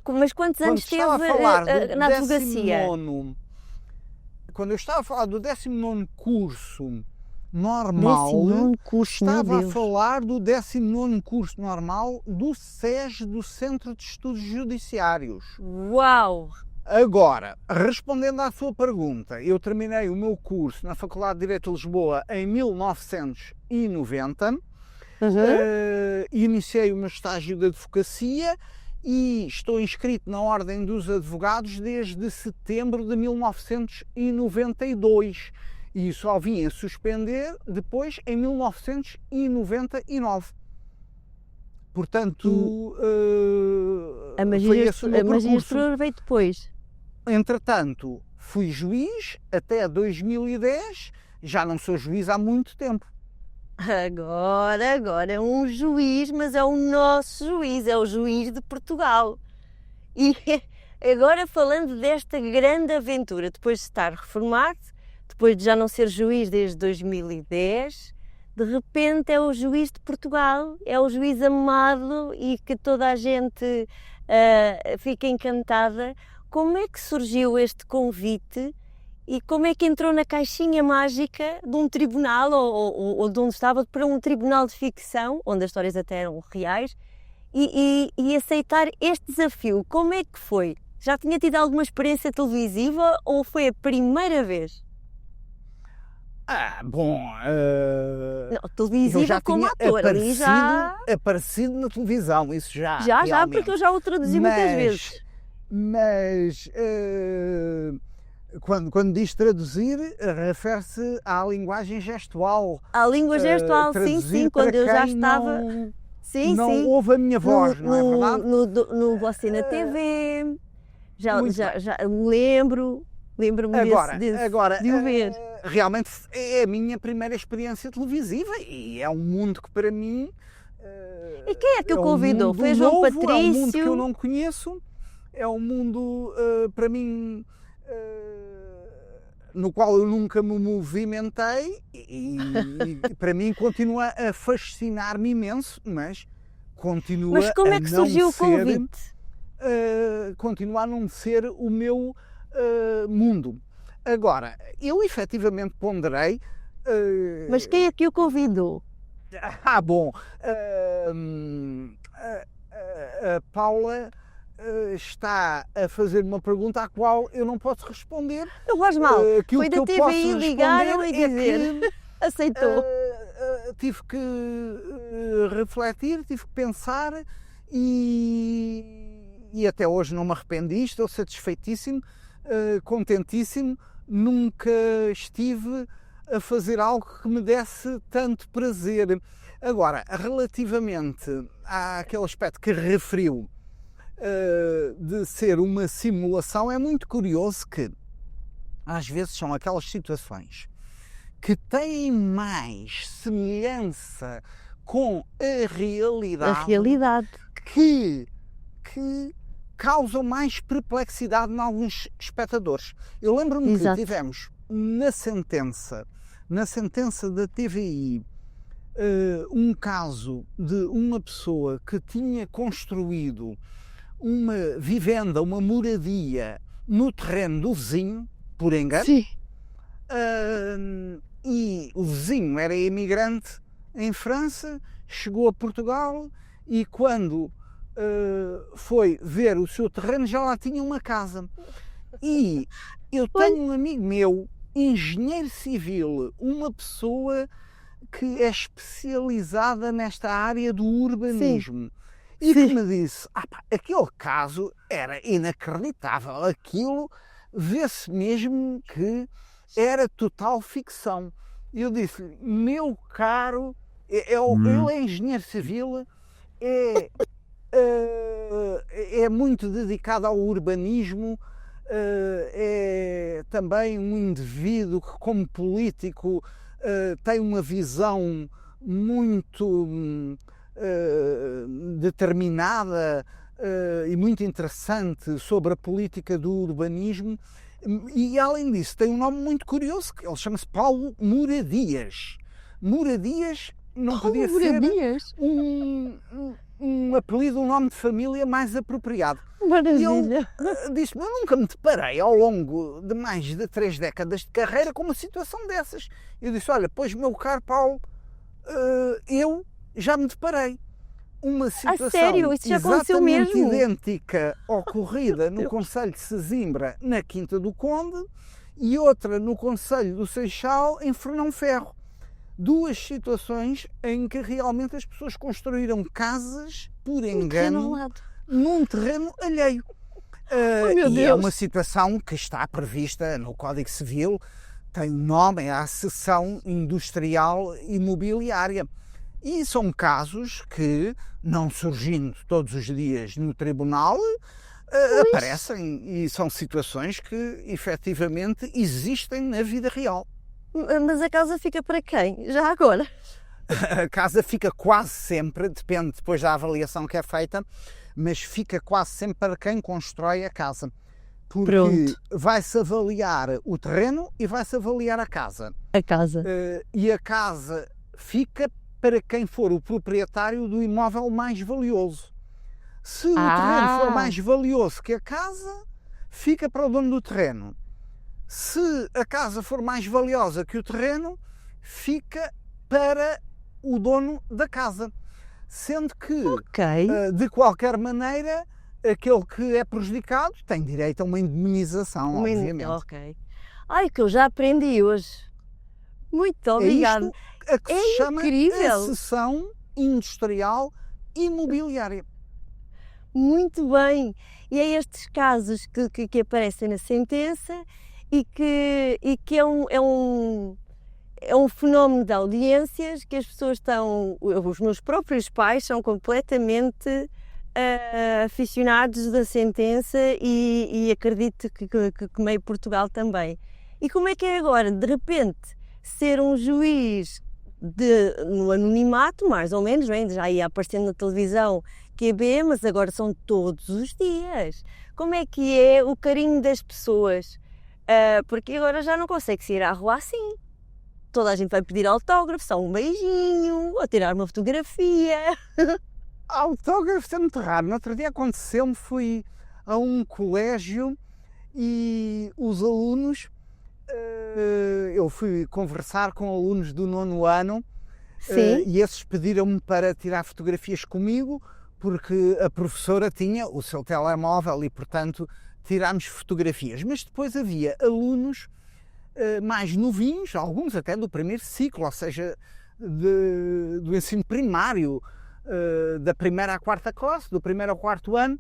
Mas quantos anos teve na advocacia? Quando eu estava a falar do 19º curso normal, estava a falar do 19º curso normal do SES, do Centro de Estudos Judiciários. Uau! Agora, respondendo à sua pergunta, eu terminei o meu curso na Faculdade de Direito de Lisboa em 1990, iniciei o meu estágio de advocacia e estou inscrito na Ordem dos Advogados desde setembro de 1992 e só vim a suspender depois em 1999. Portanto, a magistratura veio depois. Entretanto, fui juiz até 2010, já não sou juiz há muito tempo. Agora é um juiz, mas é o nosso juiz, é o juiz de Portugal. E agora, falando desta grande aventura, depois de estar reformado, depois de já não ser juiz desde 2010, de repente é o juiz de Portugal, é o juiz amado e que toda a gente fica encantada. Como é que surgiu este convite e como é que entrou na caixinha mágica de um tribunal ou de onde estava para um tribunal de ficção, onde as histórias até eram reais, e aceitar este desafio? Como é que foi? Já tinha tido alguma experiência televisiva ou foi a primeira vez? Não, televisiva como ator, ali já... aparecido na televisão, isso já. Já, porque eu já o traduzi muitas vezes. Mas quando diz traduzir, refere-se à linguagem gestual. À língua gestual, sim, quando eu já estava... Não ouve a minha voz, não é verdade? No Você na TV, já lembro-me de o ver. Realmente é a minha primeira experiência televisiva e é um mundo que para mim... E quem é que o convidou? Foi João Patrício? É um mundo que eu não conheço, é um mundo, para mim, no qual eu nunca me movimentei e para mim continua a fascinar-me imenso, mas continua Mas como é que surgiu o convite? Continua a não ser o meu mundo. Agora, eu efetivamente ponderei. Mas quem é que o convidou? Bom, a Paula está a fazer uma pergunta à qual eu não posso responder. Não faz mal. Aquilo Foi que da eu TVI posso ligaram e responder é dizer. que Aceitou. tive que refletir, tive que pensar e até hoje não me arrependi, estou satisfeitíssimo, contentíssimo. Nunca estive a fazer algo que me desse tanto prazer. Agora, relativamente àquele aspecto que referiu de ser uma simulação, é muito curioso que às vezes são aquelas situações que têm mais semelhança com a realidade, que causam mais perplexidade em alguns espectadores. Eu lembro-me que tivemos na sentença da TVI um caso de uma pessoa que tinha construído uma vivenda, uma moradia no terreno do vizinho, por engano. Sim. E o vizinho era imigrante em França, chegou a Portugal e quando foi ver o seu terreno já lá tinha uma casa. E eu tenho um amigo meu, engenheiro civil, uma pessoa que é especializada nesta área do urbanismo. Sim. E que me disse, aquele caso era inacreditável, aquilo vê-se mesmo que era total ficção. E eu disse, meu caro, ele é engenheiro civil, é muito dedicado ao urbanismo, é também um indivíduo que, como político, tem uma visão muito determinada e muito interessante sobre a política do urbanismo. E, além disso, tem um nome muito curioso, que ele chama-se Paulo Moradias. Moradias não podia ser um apelido, um nome de família mais apropriado. Maravilha! E ele disse-me, eu nunca me deparei ao longo de mais de 3 décadas de carreira com uma situação dessas. Eu disse, olha, pois meu caro Paulo, eu já me deparei. Uma situação sério? Isso já aconteceu exatamente mesmo? idêntica ocorrida no concelho de Sesimbra, na Quinta do Conde, e outra no concelho do Seixal, em Fernão Ferro. 2 situações em que realmente as pessoas construíram casas por engano num terreno alheio. E é uma situação que está prevista no Código Civil, tem nome, é a Seção Industrial Imobiliária. E são casos que, não surgindo todos os dias no tribunal, aparecem, e são situações que efetivamente existem na vida real. Mas a casa fica para quem? Já agora? A casa fica quase sempre, depende depois da avaliação que é feita, mas fica quase sempre para quem constrói a casa. Porque vai-se avaliar o terreno e vai-se avaliar a casa. E a casa fica para quem for o proprietário do imóvel mais valioso. Se o terreno for mais valioso que a casa, fica para o dono do terreno. Se a casa for mais valiosa que o terreno, fica para o dono da casa. Sendo que, de qualquer maneira, aquele que é prejudicado tem direito a uma indemnização, obviamente. Ai, que eu já aprendi hoje. Muito obrigada. É que se chama a Seção Industrial Imobiliária. Muito bem. E é estes casos que aparecem na sentença e que é um fenómeno de audiências que as pessoas estão... Os meus próprios pais são completamente aficionados da sentença e acredito que meio Portugal também. E como é que é agora, de repente, ser um juiz no anonimato, mais ou menos, bem, já ia aparecendo na televisão QB, mas agora são todos os dias. Como é que é o carinho das pessoas? Porque agora já não consegue se ir à rua assim. Toda a gente vai pedir autógrafo, só um beijinho, ou tirar uma fotografia. Autógrafo é muito raro. No outro dia aconteceu-me, fui a um colégio e os alunos eu fui conversar com alunos do 9º ano Sim. e esses pediram-me para tirar fotografias comigo, porque a professora tinha o seu telemóvel e, portanto, tirámos fotografias. Mas depois havia alunos mais novinhos, alguns até do primeiro ciclo, ou seja, do ensino primário, da primeira à quarta classe, do primeiro ao quarto ano,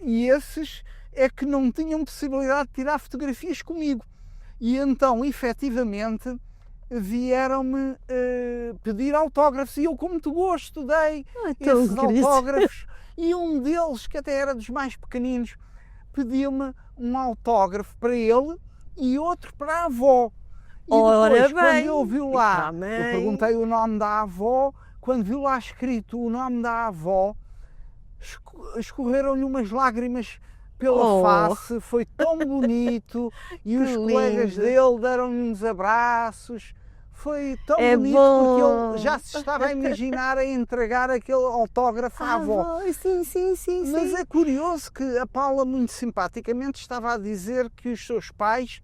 e esses é que não tinham possibilidade de tirar fotografias comigo. E então, efetivamente, vieram-me pedir autógrafos e eu com muito gosto dei esses autógrafos e um deles, que até era dos mais pequeninos, pediu-me um autógrafo para ele e outro para a avó. E depois, quando eu vi lá, eu perguntei o nome da avó, quando vi lá escrito o nome da avó, escorreram-lhe umas lágrimas pela face, foi tão bonito, e os colegas dele deram-lhe uns abraços, foi tão bonito porque ele já se estava a imaginar a entregar aquele autógrafo à avó. Sim. Mas é curioso que a Paula muito simpaticamente estava a dizer que os seus pais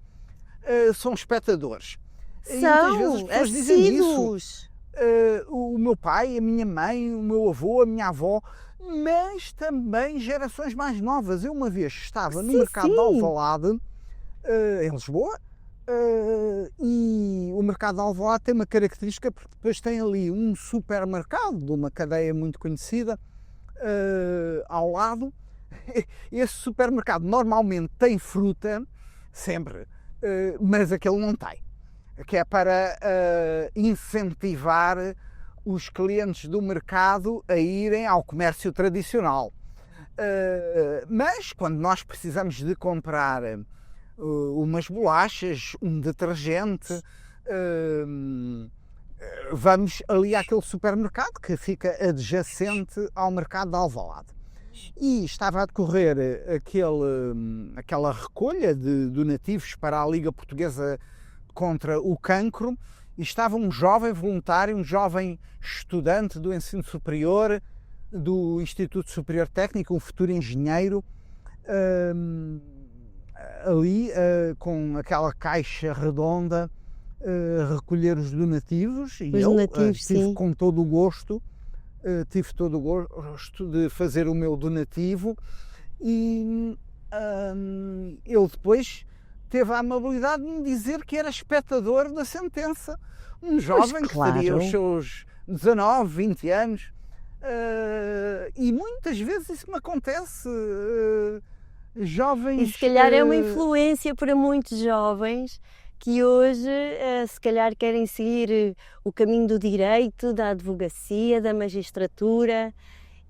são espectadores. São, e muitas vezes as pessoas dizem isso. assíduos. O meu pai, a minha mãe, o meu avô, a minha avó, mas também gerações mais novas. Eu uma vez estava no mercado de Alvalade, em Lisboa, e o mercado de Alvalade tem uma característica, porque depois tem ali um supermercado de uma cadeia muito conhecida ao lado. Esse supermercado normalmente tem fruta, sempre, mas aquele não tem, que é para incentivar os clientes do mercado a irem ao comércio tradicional. Mas quando nós precisamos de comprar umas bolachas, um detergente, vamos ali àquele supermercado que fica adjacente ao mercado de Alvalade. E estava a decorrer aquela recolha de donativos para a Liga Portuguesa contra o Cancro, e estava um jovem voluntário, um jovem estudante do ensino superior, do Instituto Superior Técnico, um futuro engenheiro, ali com aquela caixa redonda, recolher os donativos, e eu tive com todo o gosto, de fazer o meu donativo, e ele depois teve a amabilidade de me dizer que era espectador da sentença. Um jovem que teria os seus 19, 20 anos. E muitas vezes isso me acontece. Jovens... E se calhar é uma influência para muitos jovens que hoje se calhar querem seguir o caminho do direito, da advocacia, da magistratura.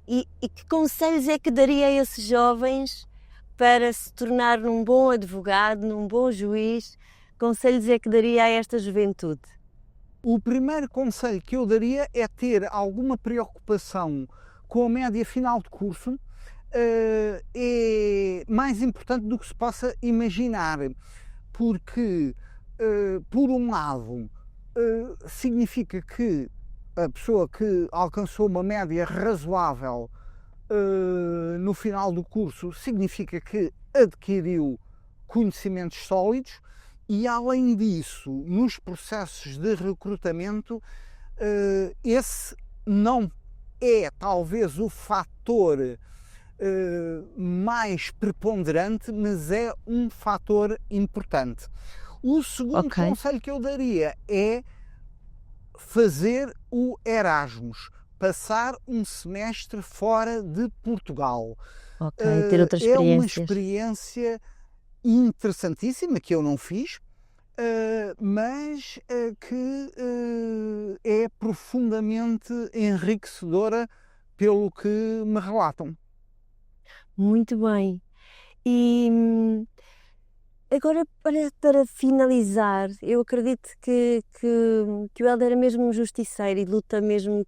E que conselhos é que daria a esses jovens para se tornar num bom advogado, num bom juiz? Conselhos é que daria a esta juventude? O primeiro conselho que eu daria é ter alguma preocupação com a média final de curso. É mais importante do que se possa imaginar, porque, por um lado, significa que a pessoa que alcançou uma média razoável no final do curso significa que adquiriu conhecimentos sólidos, e além disso, nos processos de recrutamento, esse não é talvez o fator mais preponderante, mas é um fator importante. O segundo conselho que eu daria é fazer o Erasmus, passar um semestre fora de Portugal. Ter outras experiências. É uma experiência interessantíssima que eu não fiz, mas que é profundamente enriquecedora pelo que me relatam. Muito bem. E agora, para finalizar, eu acredito que o Hélder é mesmo um justiceiro e luta mesmo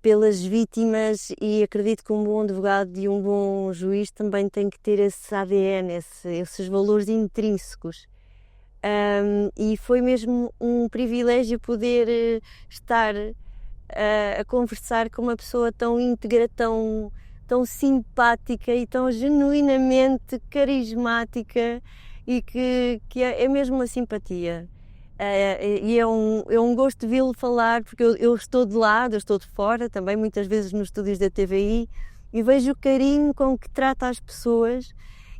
pelas vítimas, e acredito que um bom advogado e um bom juiz também tem que ter esse ADN, esses valores intrínsecos. E foi mesmo um privilégio poder estar a conversar com uma pessoa tão íntegra, tão simpática e tão genuinamente carismática, e que é mesmo uma simpatia. E é um gosto de vê-lo falar, porque eu estou de lado, eu estou de fora, também muitas vezes nos estúdios da TVI, e vejo o carinho com que trata as pessoas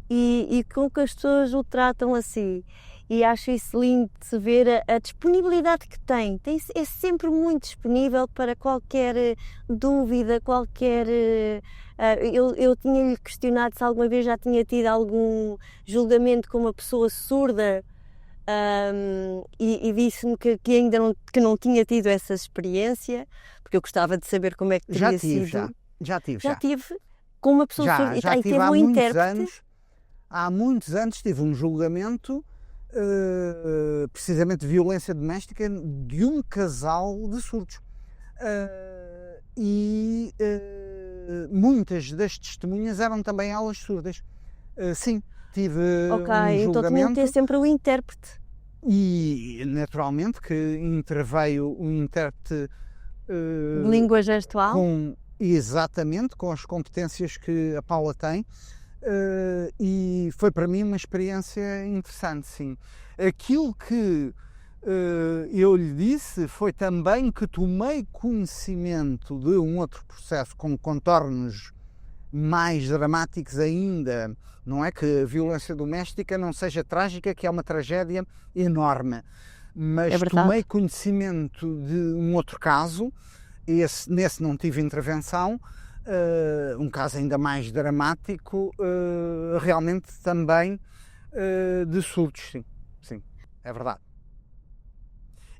e com que as pessoas o tratam assim. E acho isso lindo de se ver a disponibilidade que tem. É sempre muito disponível para qualquer dúvida, qualquer... eu tinha-lhe questionado se alguma vez já tinha tido algum julgamento com uma pessoa surda, e disse-me que ainda não tinha tido essa experiência, porque eu gostava de saber como é que teria sido. Já tive. Já tive com uma pessoa surda. Já E tive teve há um muitos intérprete. anos. Há muitos anos tive um julgamento, precisamente de violência doméstica, de um casal de surdos. Muitas das testemunhas eram também elas surdas. Sim, tive Ok, um então tinha de ter julgamento sempre o intérprete. e naturalmente que interveio um intérprete De língua gestual. exatamente com as competências que a Paula tem. E foi para mim uma experiência interessante, sim. Aquilo que eu lhe disse foi também que tomei conhecimento de um outro processo com contornos mais dramáticos ainda. Não é que a violência doméstica não seja trágica, que é uma tragédia enorme, mas tomei conhecimento de um outro caso. Nesse não tive intervenção. Um caso ainda mais dramático, realmente também de surdos, sim, é verdade.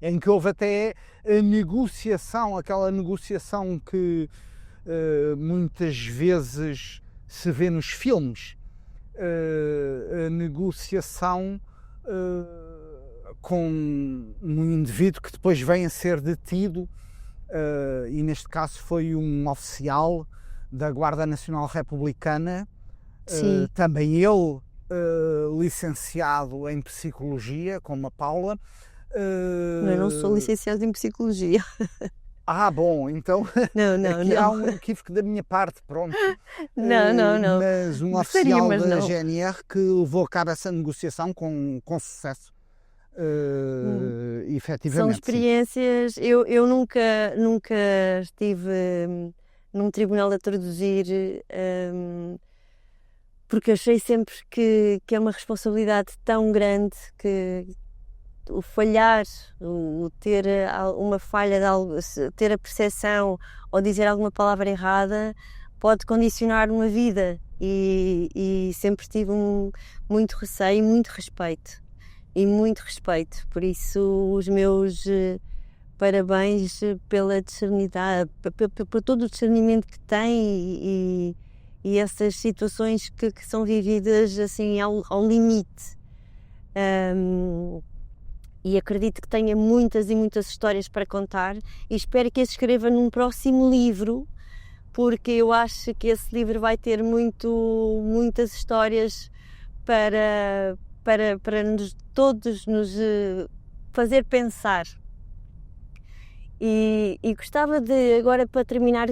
Em que houve até a negociação, aquela negociação que muitas vezes se vê nos filmes, a negociação com um indivíduo que depois vem a ser detido. E neste caso foi um oficial da Guarda Nacional Republicana, também ele licenciado em Psicologia, como a Paula. Eu não sou licenciado em Psicologia. Bom, então aqui há um equívoco da minha parte, pronto. Não. Mas um oficial da GNR que levou a cabo essa negociação com sucesso. Efetivamente, são experiências. Eu nunca estive num tribunal a traduzir, porque achei sempre que é uma responsabilidade tão grande, que o falhar, o ter uma falha de algo, ter a percepção ou dizer alguma palavra errada pode condicionar uma vida, e sempre tive muito receio e muito respeito. Por isso os meus parabéns pela discernidade, por todo o discernimento que tem, e essas situações que são vividas assim ao limite. E acredito que tenha muitas e muitas histórias para contar, e espero que as escreva num próximo livro, porque eu acho que esse livro vai ter muitas histórias para todos nos fazer pensar. E gostava de, agora para terminar,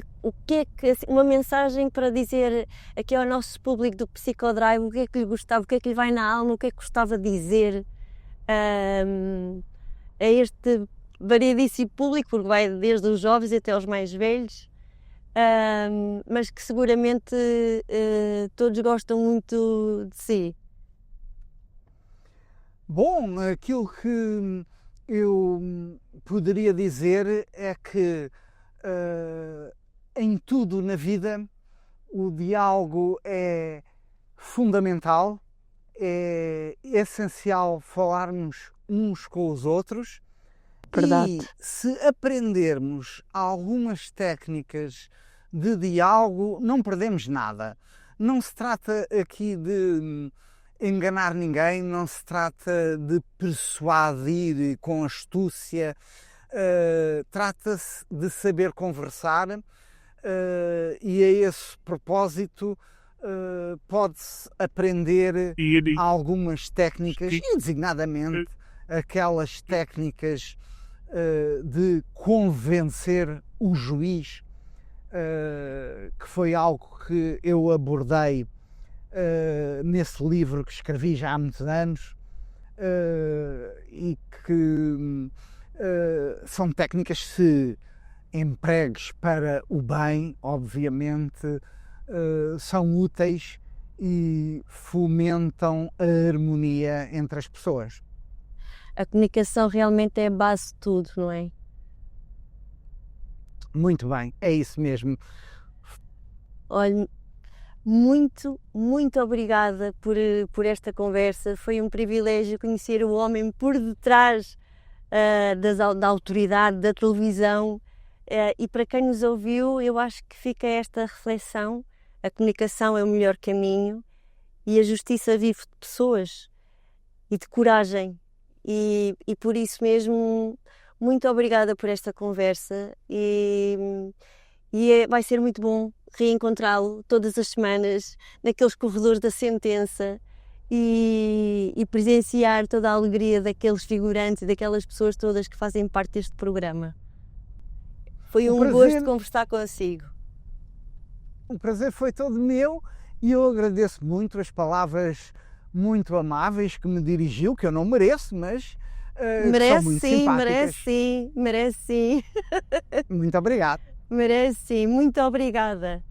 uma mensagem para dizer aqui ao nosso público do Psicodrive, o que é que lhe gostava, o que é que lhe vai na alma, o que é que gostava de dizer a este variedíssimo público, porque vai desde os jovens até aos mais velhos, mas que seguramente todos gostam muito de si. Bom, aquilo que eu poderia dizer é que em tudo na vida o diálogo é fundamental, é essencial falarmos uns com os outros. Verdade. E se aprendermos algumas técnicas de diálogo, não perdemos nada. Não se trata aqui de enganar ninguém, não se trata de persuadir com astúcia, trata-se de saber conversar, e a esse propósito pode-se aprender algumas técnicas, e designadamente aquelas técnicas de convencer o juiz, que foi algo que eu abordei nesse livro que escrevi já há muitos anos, e que são técnicas, se empregues para o bem, obviamente, são úteis e fomentam a harmonia entre as pessoas. A comunicação realmente é a base de tudo, não é? Muito bem, é isso mesmo. Olha, muito, muito obrigada por esta conversa. Foi um privilégio conhecer o homem por detrás da autoridade, da televisão. E para quem nos ouviu, eu acho que fica esta reflexão: a comunicação é o melhor caminho e a justiça vive de pessoas e de coragem. E por isso mesmo, muito obrigada por esta conversa vai ser muito bom reencontrá-lo todas as semanas naqueles corredores da sentença e presenciar toda a alegria daqueles figurantes e daquelas pessoas todas que fazem parte deste programa. Foi um gosto conversar consigo. O prazer foi todo meu e eu agradeço muito as palavras muito amáveis que me dirigiu, que eu não mereço, mas são muito simpáticas. Merece sim. Muito obrigado. Merece sim, muito obrigada.